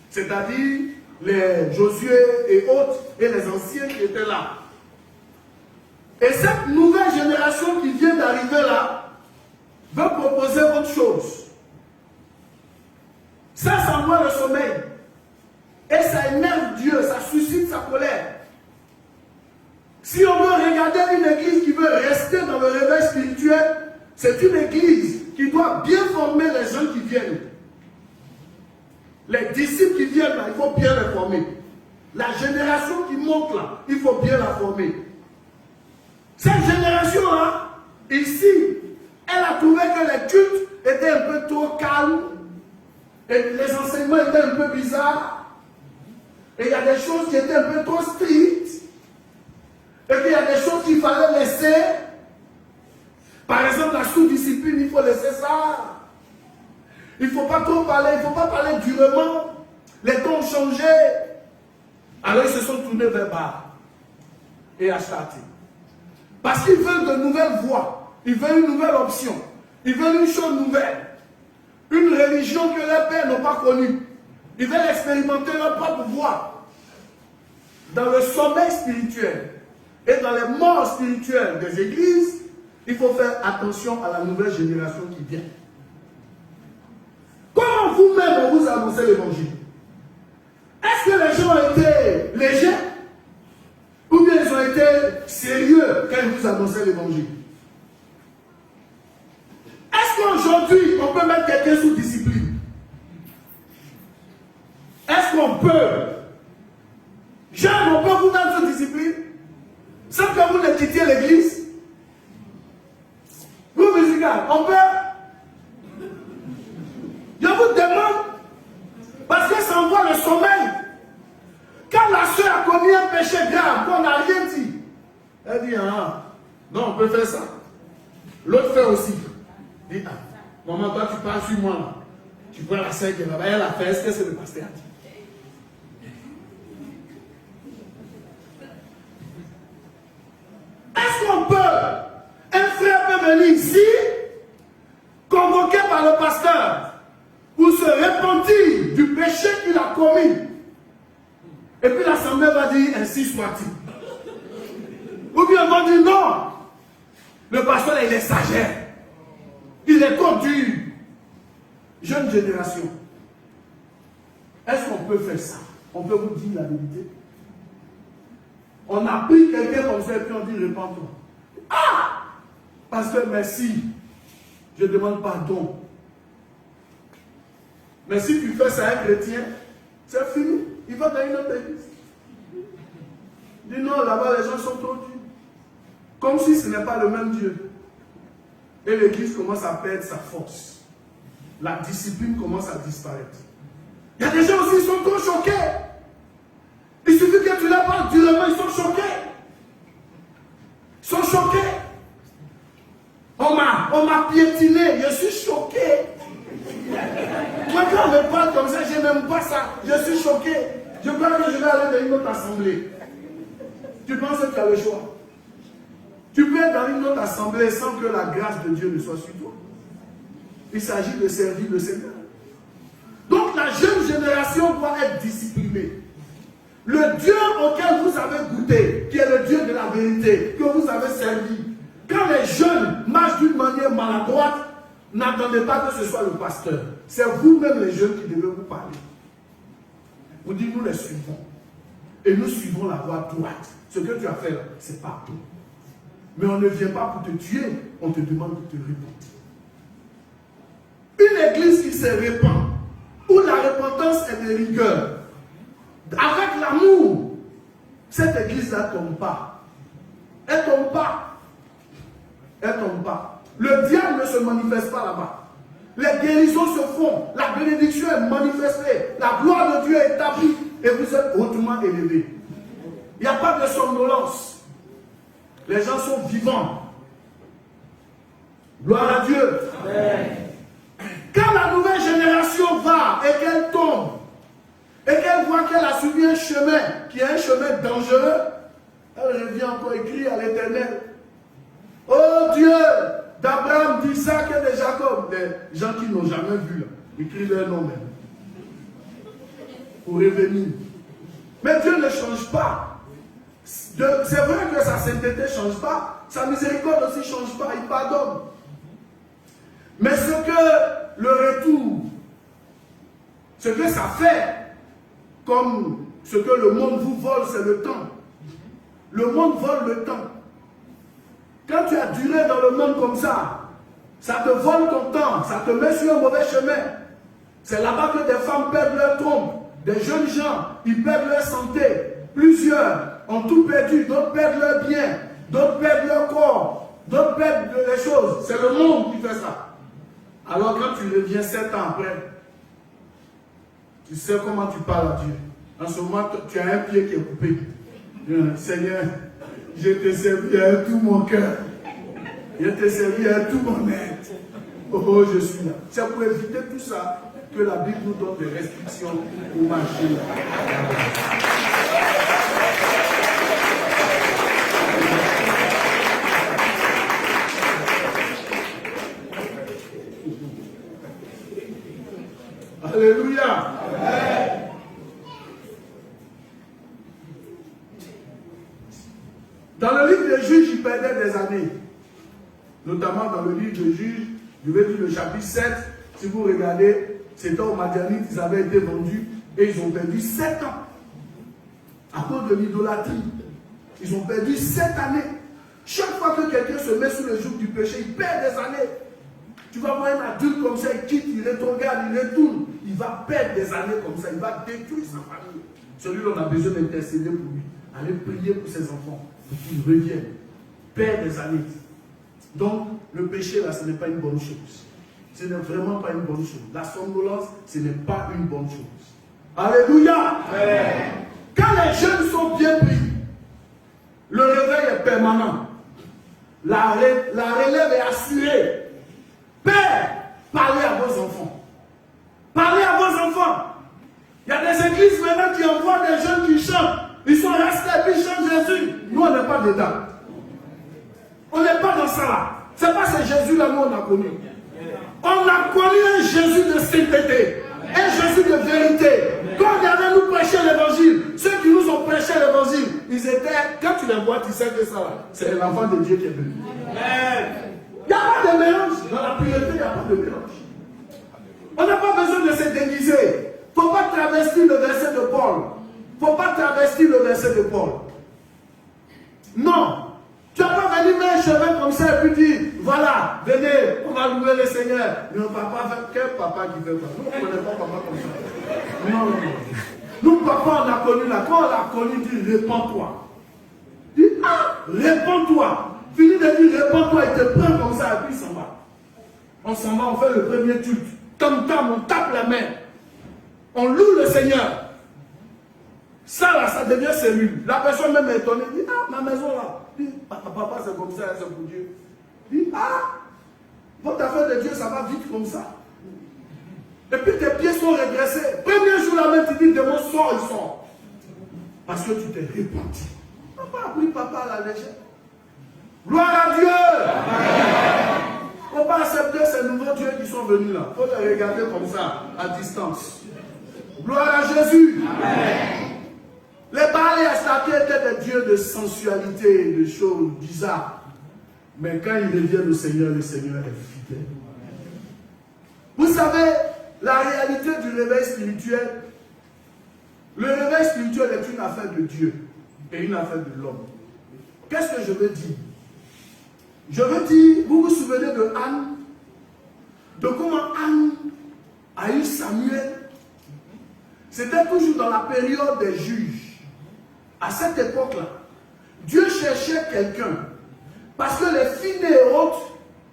C'est-à-dire les Josué et autres, et les anciens qui étaient là. Et cette nouvelle génération qui vient d'arriver là, veut proposer autre chose. Ça envoie le sommeil. Et ça énerve Dieu, ça suscite sa colère. Si on veut regarder une église qui veut rester dans le réveil spirituel, c'est une église qui doit bien former les gens qui viennent. Les disciples qui viennent là, il faut bien les former. La génération qui monte là, il faut bien la former. Cette génération-là, ici, elle a trouvé que les cultes étaient un peu trop calmes, et les enseignements étaient un peu bizarres, et il y a des choses qui étaient un peu trop strictes, et puis il y a des choses qu'il fallait laisser. Par exemple, la sous-discipline, il faut laisser ça. Il ne faut pas trop parler, il ne faut pas parler durement. Les temps ont changé. Alors ils se sont tournés vers Baal et Astarté. Parce qu'ils veulent de nouvelles voies. Ils veulent une nouvelle option. Ils veulent une chose nouvelle. Une religion que leurs pères n'ont pas connue. Ils veulent expérimenter leur propre voie. Dans le sommeil spirituel et dans les morts spirituelles des églises, il faut faire attention à la nouvelle génération qui vient. Comment vous-même on vous annoncez l'évangile? Est-ce que les gens ont été légers? Ou bien ils ont été sérieux quand ils vous annonçaient l'évangile? Est-ce qu'aujourd'hui on peut mettre quelqu'un sous discipline? Est-ce qu'on peut? Jeune, on peut vous mettre sous discipline sans que vous ne quittiez l'église? Vous, musical, on peut? Je vous demande, parce que ça envoie le sommeil. Quand la soeur a commis un péché grave, qu'on n'a rien dit, elle dit, ah, non, on peut faire ça. L'autre fait aussi. Dit, ah, maman, toi tu parles sur moi là. Tu vois la soeur qui est là-bas, elle a fait, est-ce que c'est le pasteur a dit? Est-ce qu'on peut, un frère peut venir ici, convoqué par le pasteur, pour se repentir du péché qu'il a commis. Et puis l'assemblée va dire, ainsi soit-il. Ou bien on va dire, non, le pasteur il exagère. Il est trop dur. Jeune génération, est-ce qu'on peut faire ça? On peut vous dire la vérité? On a pris quelqu'un comme ça et puis on dit, repens-toi. Ah! Pasteur, merci. Je demande pardon. Mais si tu fais ça à un chrétien, c'est fini. Il va dans une autre église. Il dit non, là-bas les gens sont trop durs. Comme si ce n'est pas le même Dieu. Et l'église commence à perdre sa force. La discipline commence à disparaître. Il y a des gens aussi qui sont trop choqués. Il suffit que tu leur parles durement, ils sont choqués. Ils sont choqués. On m'a piétiné, je suis choqué. Moi, quand on me parle comme ça, je n'aime pas ça. Je suis choqué. Je crois que je vais aller dans une autre assemblée. Tu penses que tu as le choix? Tu peux être dans une autre assemblée sans que la grâce de Dieu ne soit sur toi. Il s'agit de servir le Seigneur. Donc la jeune génération doit être disciplinée. Le Dieu auquel vous avez goûté, qui est le Dieu de la vérité, que vous avez servi, quand les jeunes marchent d'une manière maladroite, n'attendez pas que ce soit le pasteur. C'est vous-même les jeunes qui devez vous parler. Vous dites, nous les suivons. Et nous suivons la voie droite. Ce que tu as fait là, c'est pas tout. Mais on ne vient pas pour te tuer, on te demande de te repentir. Une église qui se répand, où la repentance est de rigueur, avec l'amour, cette église-là ne tombe pas. Elle ne tombe pas. Elle ne tombe pas. Le diable ne se manifeste pas là-bas. Les guérisons se font. La bénédiction est manifestée. La gloire de Dieu est établie. Et vous êtes hautement élevés. Il n'y a pas de somnolence. Les gens sont vivants. Gloire à Dieu. Amen. Quand la nouvelle génération va et qu'elle tombe, et qu'elle voit qu'elle a suivi un chemin qui est un chemin dangereux, elle revient encore écrire à l'Éternel. Oh Dieu d'Abraham, d'Isaac et de Jacob. Les gens qui n'ont jamais vu, là, écrivent leur nom même. Pour revenir. Mais Dieu ne change pas. C'est vrai que sa sainteté ne change pas. Sa miséricorde aussi ne change pas. Il pardonne. Mais ce que le retour, ce que ça fait, comme ce que le monde vous vole, c'est le temps. Le monde vole le temps. Quand tu as duré dans le monde comme ça te vole ton temps, ça te met sur un mauvais chemin. C'est là-bas que des femmes perdent leur trompe, des jeunes gens, ils perdent leur santé. Plusieurs ont tout perdu, d'autres perdent leur bien, d'autres perdent leur corps, d'autres perdent les choses. C'est le monde qui fait ça. Alors quand tu reviens 7 ans après, tu sais comment tu parles à Dieu. En ce moment, tu as un pied qui est coupé. Seigneur, je te servis avec tout mon cœur. Je te servis avec tout mon être. Oh, je suis là. C'est pour éviter tout ça que la Bible nous donne des restrictions pour marcher. Alléluia. Dans le livre des Juges, il perdait des années. Notamment dans le livre des Juges, je vais dire le chapitre 7. Si vous regardez, c'était aux Madianites, ils avaient été vendus et ils ont perdu 7 ans. À cause de l'idolâtrie. Ils ont perdu 7 années. Chaque fois que quelqu'un se met sous le joug du péché, il perd des années. Tu vas voir un adulte comme ça, il quitte, il regarde, il retourne. Il va perdre des années comme ça, il va détruire sa famille. Celui-là, on a besoin d'intercéder pour lui. Aller prier pour ses enfants, pour qu'ils reviennent. Perdre des années. Donc, le péché, là, ce n'est pas une bonne chose. Ce n'est vraiment pas une bonne chose. La somnolence, ce n'est pas une bonne chose. Alléluia. Amen. Quand les jeunes sont bien pris, le réveil est permanent. La relève est assurée. Père, parlez à vos enfants. Parlez à vos enfants. Il y a des églises maintenant qui envoient des jeunes qui chantent. Ils sont restés et puis ils chantent Jésus. Nous, on n'est pas dedans. On n'est pas dans ça là. Ce n'est pas ce Jésus-là nous on a connu. On a connu un Jésus de sainteté. Un Jésus de vérité. Quand il y avait nous prêcher l'évangile, ceux qui nous ont prêché l'évangile, ils étaient, quand tu les vois, tu sais que ça là, c'est l'enfant de Dieu qui est venu. Il n'y a pas de mélange. Dans la priorité, il n'y a pas de mélange. On n'a pas besoin de se déguiser. Il ne faut pas travestir le verset de Paul. Il ne faut pas travestir le verset de Paul. Non. Tu n'as pas venu mettre un chemin comme ça et puis dire, voilà, venez, on va louer le Seigneur. Non, papa, quel papa qui fait ça? Nous, on ne connaît pas papa comme ça. Non, non, non. Nous, papa, on a connu là. Quand on l'a connu, dit, répands-toi. Dis, ah, répands-toi. Fini de dire, répands-toi, il te prend comme ça et puis il s'en va. On s'en va, on fait le premier culte. Tam, on tape la main. On loue le Seigneur. Ça là, ça devient cellule. La personne même est étonnée, dit, ah, ma maison là. Dit, papa, c'est comme ça, c'est pour Dieu. Dit, ah, votre affaire de Dieu, ça va vite comme ça. Et puis tes pieds sont régressés. Premier jour la main, tu dis, démon, sort, il sort. Parce que tu t'es repenti. Papa a pris papa à la légère. Gloire à Dieu. Il ne faut pas accepter ces nouveaux dieux qui sont venus là. Il faut les regarder comme ça, à distance. Gloire à Jésus. Amen. Les Baal et Astarté étaient des dieux de sensualité, de choses bizarres. Mais quand ils reviennent au Seigneur, le Seigneur est fidèle. Vous savez, la réalité du réveil spirituel, le réveil spirituel est une affaire de Dieu et une affaire de l'homme. Qu'est-ce que je veux dire? Je veux dire, vous vous souvenez de Anne, de comment Anne a eu Samuel. C'était toujours dans la période des juges. À cette époque-là, Dieu cherchait quelqu'un. Parce que les filles d'Hérode,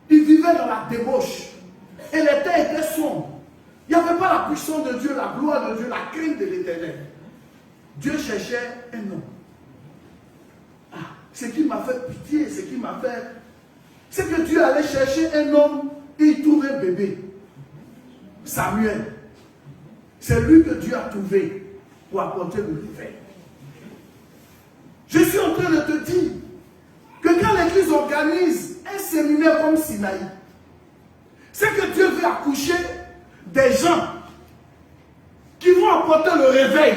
ils vivaient dans la débauche. Et les terres étaient sombres. Il n'y avait pas la puissance de Dieu, la gloire de Dieu, la crainte de l'Éternel. Dieu cherchait un homme. Ah, ce qui m'a fait pitié, ce qui m'a fait... C'est que Dieu allait chercher un homme et il trouvait un bébé. Samuel. C'est lui que Dieu a trouvé pour apporter le réveil. Je suis en train de te dire que quand l'Église organise un séminaire comme Sinaï, c'est que Dieu veut accoucher des gens qui vont apporter le réveil.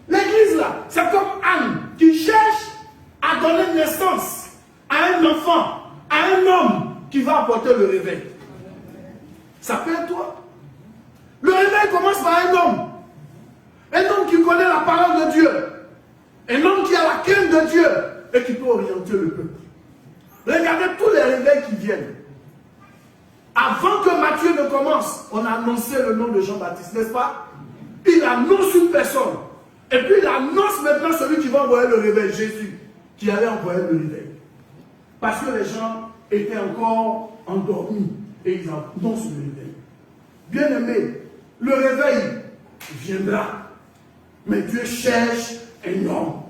L'église là, c'est comme Anne qui cherche à donner naissance à un enfant, à un homme qui va apporter le réveil. Ça peut être toi. Le réveil commence par un homme. Un homme qui connaît la parole de Dieu. Un homme qui a la crainte de Dieu et qui peut orienter le peuple. Regardez tous les réveils qui viennent. Avant que Matthieu ne commence, on a annoncé le nom de Jean-Baptiste, n'est-ce pas? Il annonce une personne. Et puis il annonce maintenant celui qui va envoyer le réveil, Jésus, qui allait envoyer le réveil. Parce que les gens étaient encore endormis et ils annoncent le réveil. Bien aimé, le réveil viendra. Mais Dieu cherche un homme.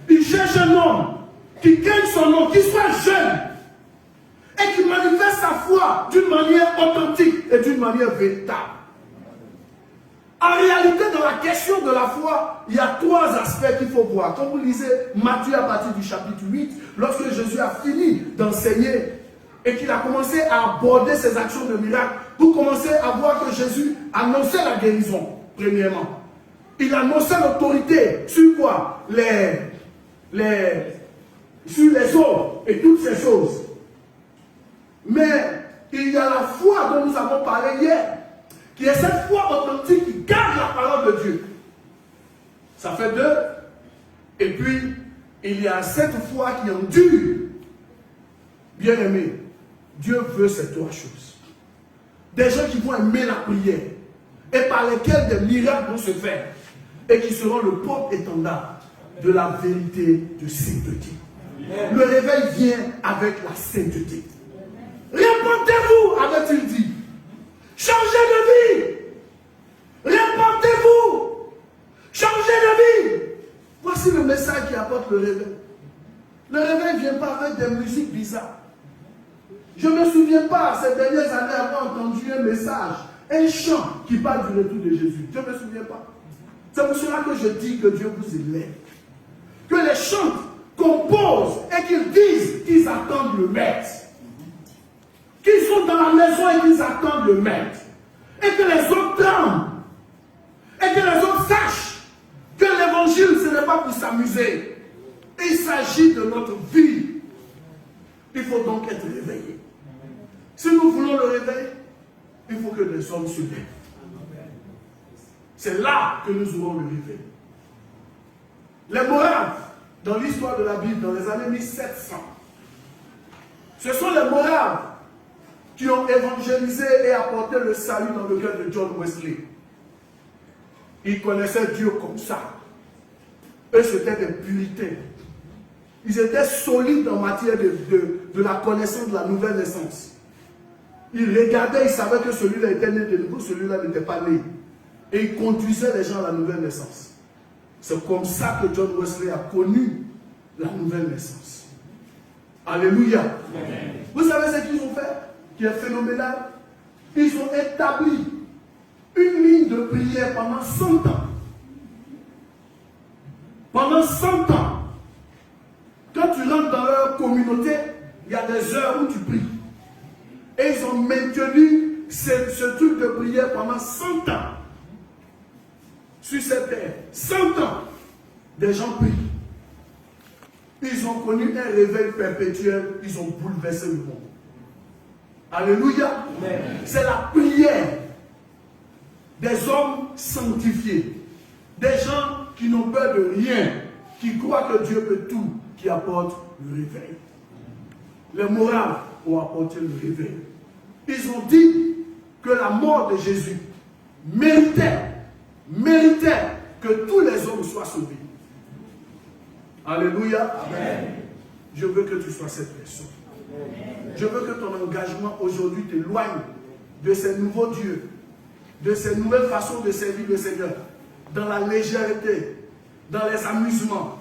Il cherche un homme qui gagne son nom, qui soit jeune et qui manifeste sa foi d'une manière authentique et d'une manière véritable. En réalité, dans la question de la foi, il y a trois aspects qu'il faut voir. Quand vous lisez Matthieu à partir du chapitre 8, lorsque Jésus a fini d'enseigner et qu'il a commencé à aborder ses actions de miracle, vous commencez à voir que Jésus annonçait la guérison, premièrement. Il annonçait l'autorité sur quoi? Sur les eaux et toutes ces choses. Mais il y a la foi dont nous avons parlé hier, qui est cette foi authentique qui garde la parole de Dieu. Ça fait deux. Et puis, il y a cette foi qui endure. Bien aimé, Dieu veut ces trois choses. Des gens qui vont aimer la prière et par lesquels des miracles vont se faire et qui seront le porte-étendard de la vérité de sainteté. Le réveil vient avec la sainteté. Répentez-vous, avait-il dit. Changez de vie. Répentez-vous. Changez de vie. Voici le message qui apporte le réveil. Le réveil ne vient pas avec des musiques bizarres. Je ne me souviens pas, ces dernières années, avoir entendu un message, un chant qui parle du retour de Jésus. Je ne me souviens pas. C'est pour cela que je dis que Dieu vous élève. Que les chants composent et qu'ils disent qu'ils attendent le maître. Qu'ils sont dans la maison et qu'ils attendent le maître. Et que les autres tremblent. Et que les autres sachent que l'évangile, ce n'est pas pour s'amuser. Il s'agit de notre vie. Il faut donc être réveillé. Si nous voulons le réveil, il faut que les hommes se lèvent. C'est là que nous aurons le réveil. Les Moraves, dans l'histoire de la Bible, dans les années 1700, ce sont les Moraves qui ont évangélisé et apporté le salut dans le cœur de John Wesley. Ils connaissaient Dieu comme ça. Eux, c'était des puritains. Ils étaient solides en matière de la connaissance de la nouvelle naissance. Ils regardaient, ils savaient que celui-là était né de nouveau, celui-là n'était pas né. Et ils conduisaient les gens à la nouvelle naissance. C'est comme ça que John Wesley a connu la nouvelle naissance. Alléluia. Amen. Vous savez ce qu'ils ont fait, qui est phénoménal? Ils ont établi une ligne de prière pendant 100 ans. Pendant 100 ans. Quand tu rentres dans leur communauté, il y a des heures où tu pries. Et ils ont maintenu ce truc de prière pendant 100 ans. sur cette terre, 100 ans, des gens prient. Ils ont connu un réveil perpétuel, ils ont bouleversé le monde. Alléluia. C'est la prière des hommes sanctifiés, des gens qui n'ont peur de rien, qui croient que Dieu peut tout, qui apportent le réveil. Les morales ont apporté le réveil. Ils ont dit que la mort de Jésus méritait que tous les hommes soient sauvés. Alléluia. Amen. Je veux que tu sois cette personne. Je veux que ton engagement aujourd'hui t'éloigne de ces nouveaux dieux, de ces nouvelles façons de servir le Seigneur, dans la légèreté, dans les amusements.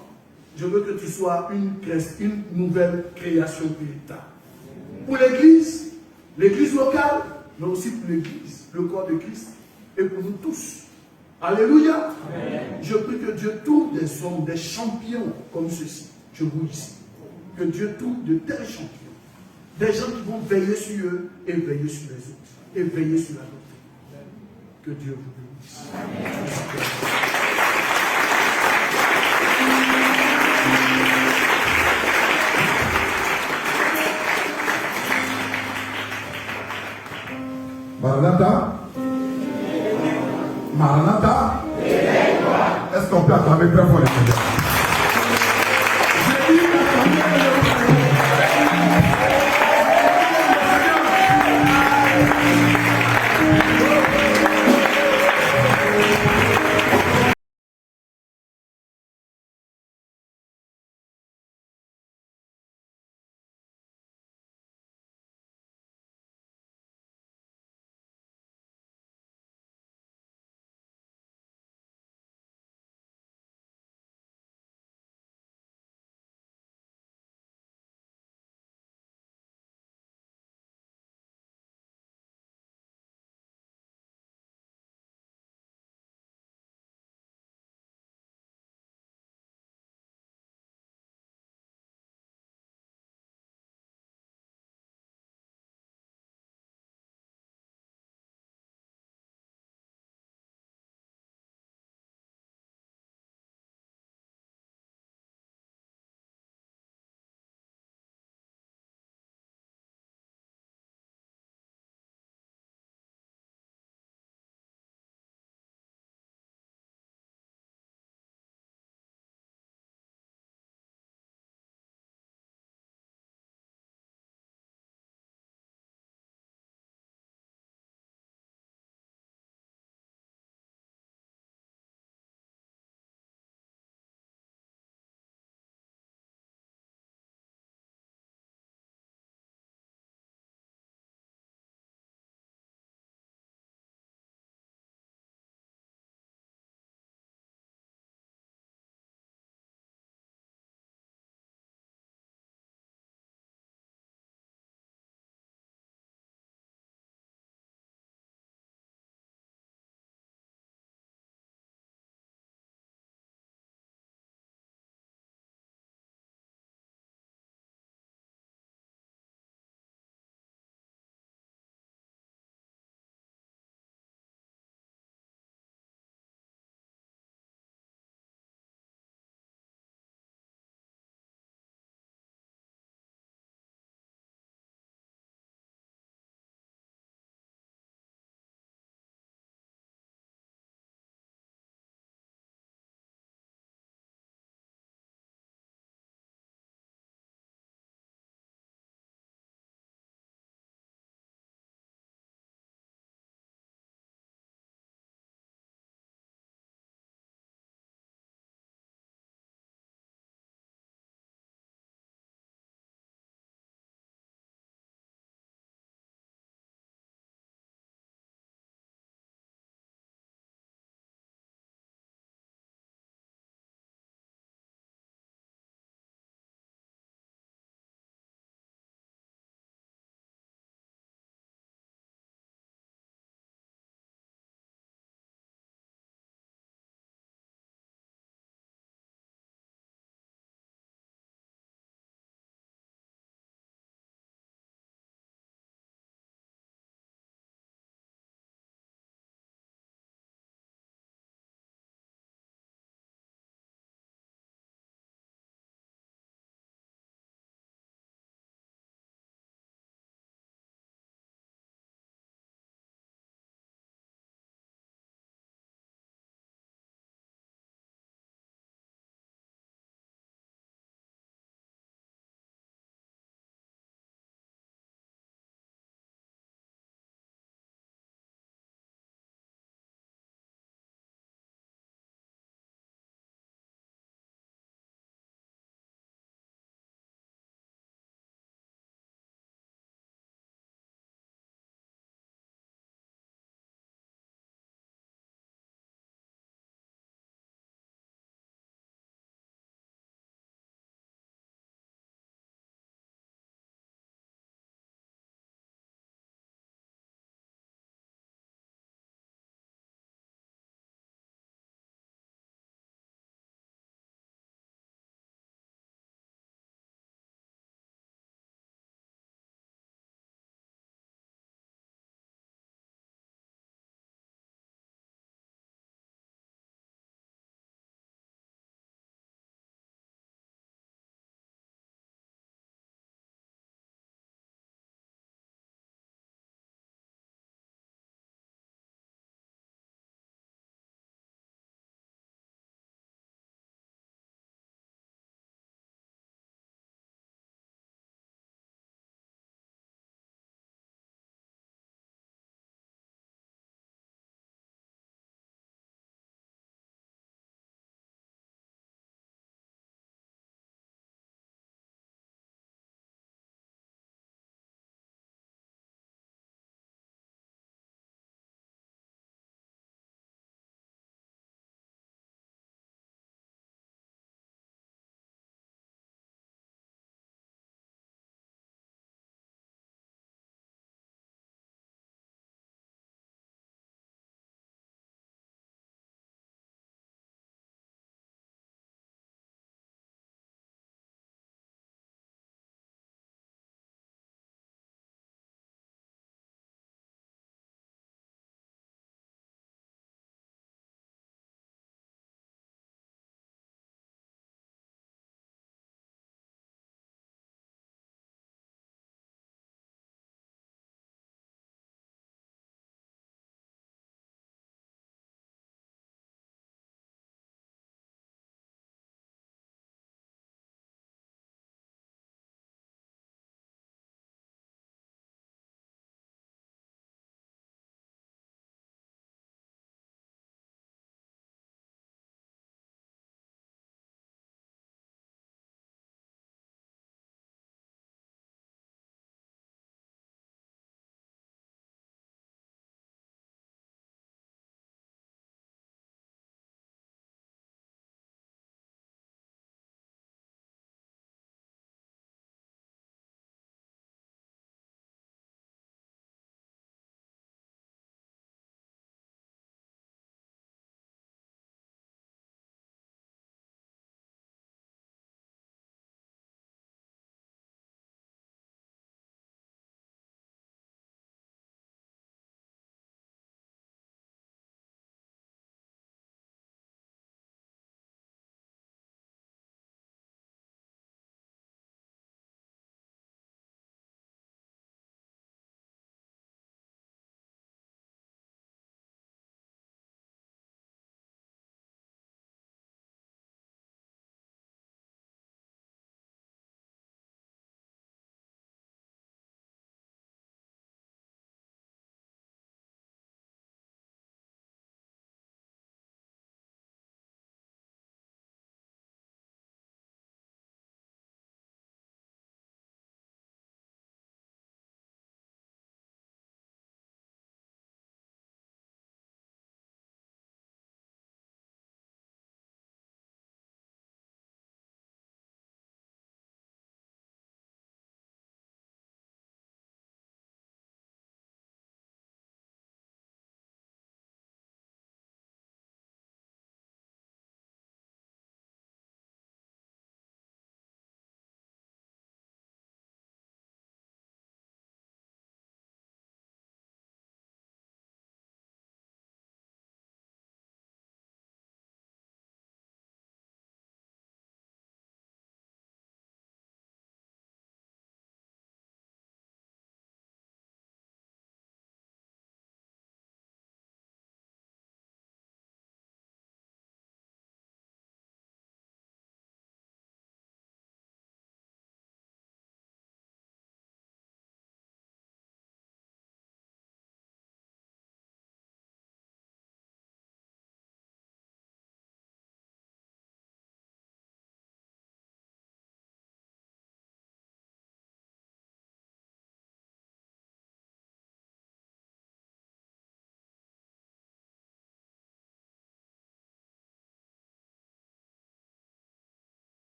Je veux que tu sois une nouvelle création véritable. Pour l'église locale, mais aussi pour l'église, le corps de Christ, et pour nous tous. Alléluia. Amen. Je prie que Dieu tourne des hommes, des champions comme ceux-ci. Je vous dis. Que Dieu tourne de tels champions. Des gens qui vont veiller sur eux et veiller sur les autres. Et veiller sur la doctrine. Que Dieu vous bénisse. Maranatha. Maranatha. Est-ce qu'on peut acclamer très fort?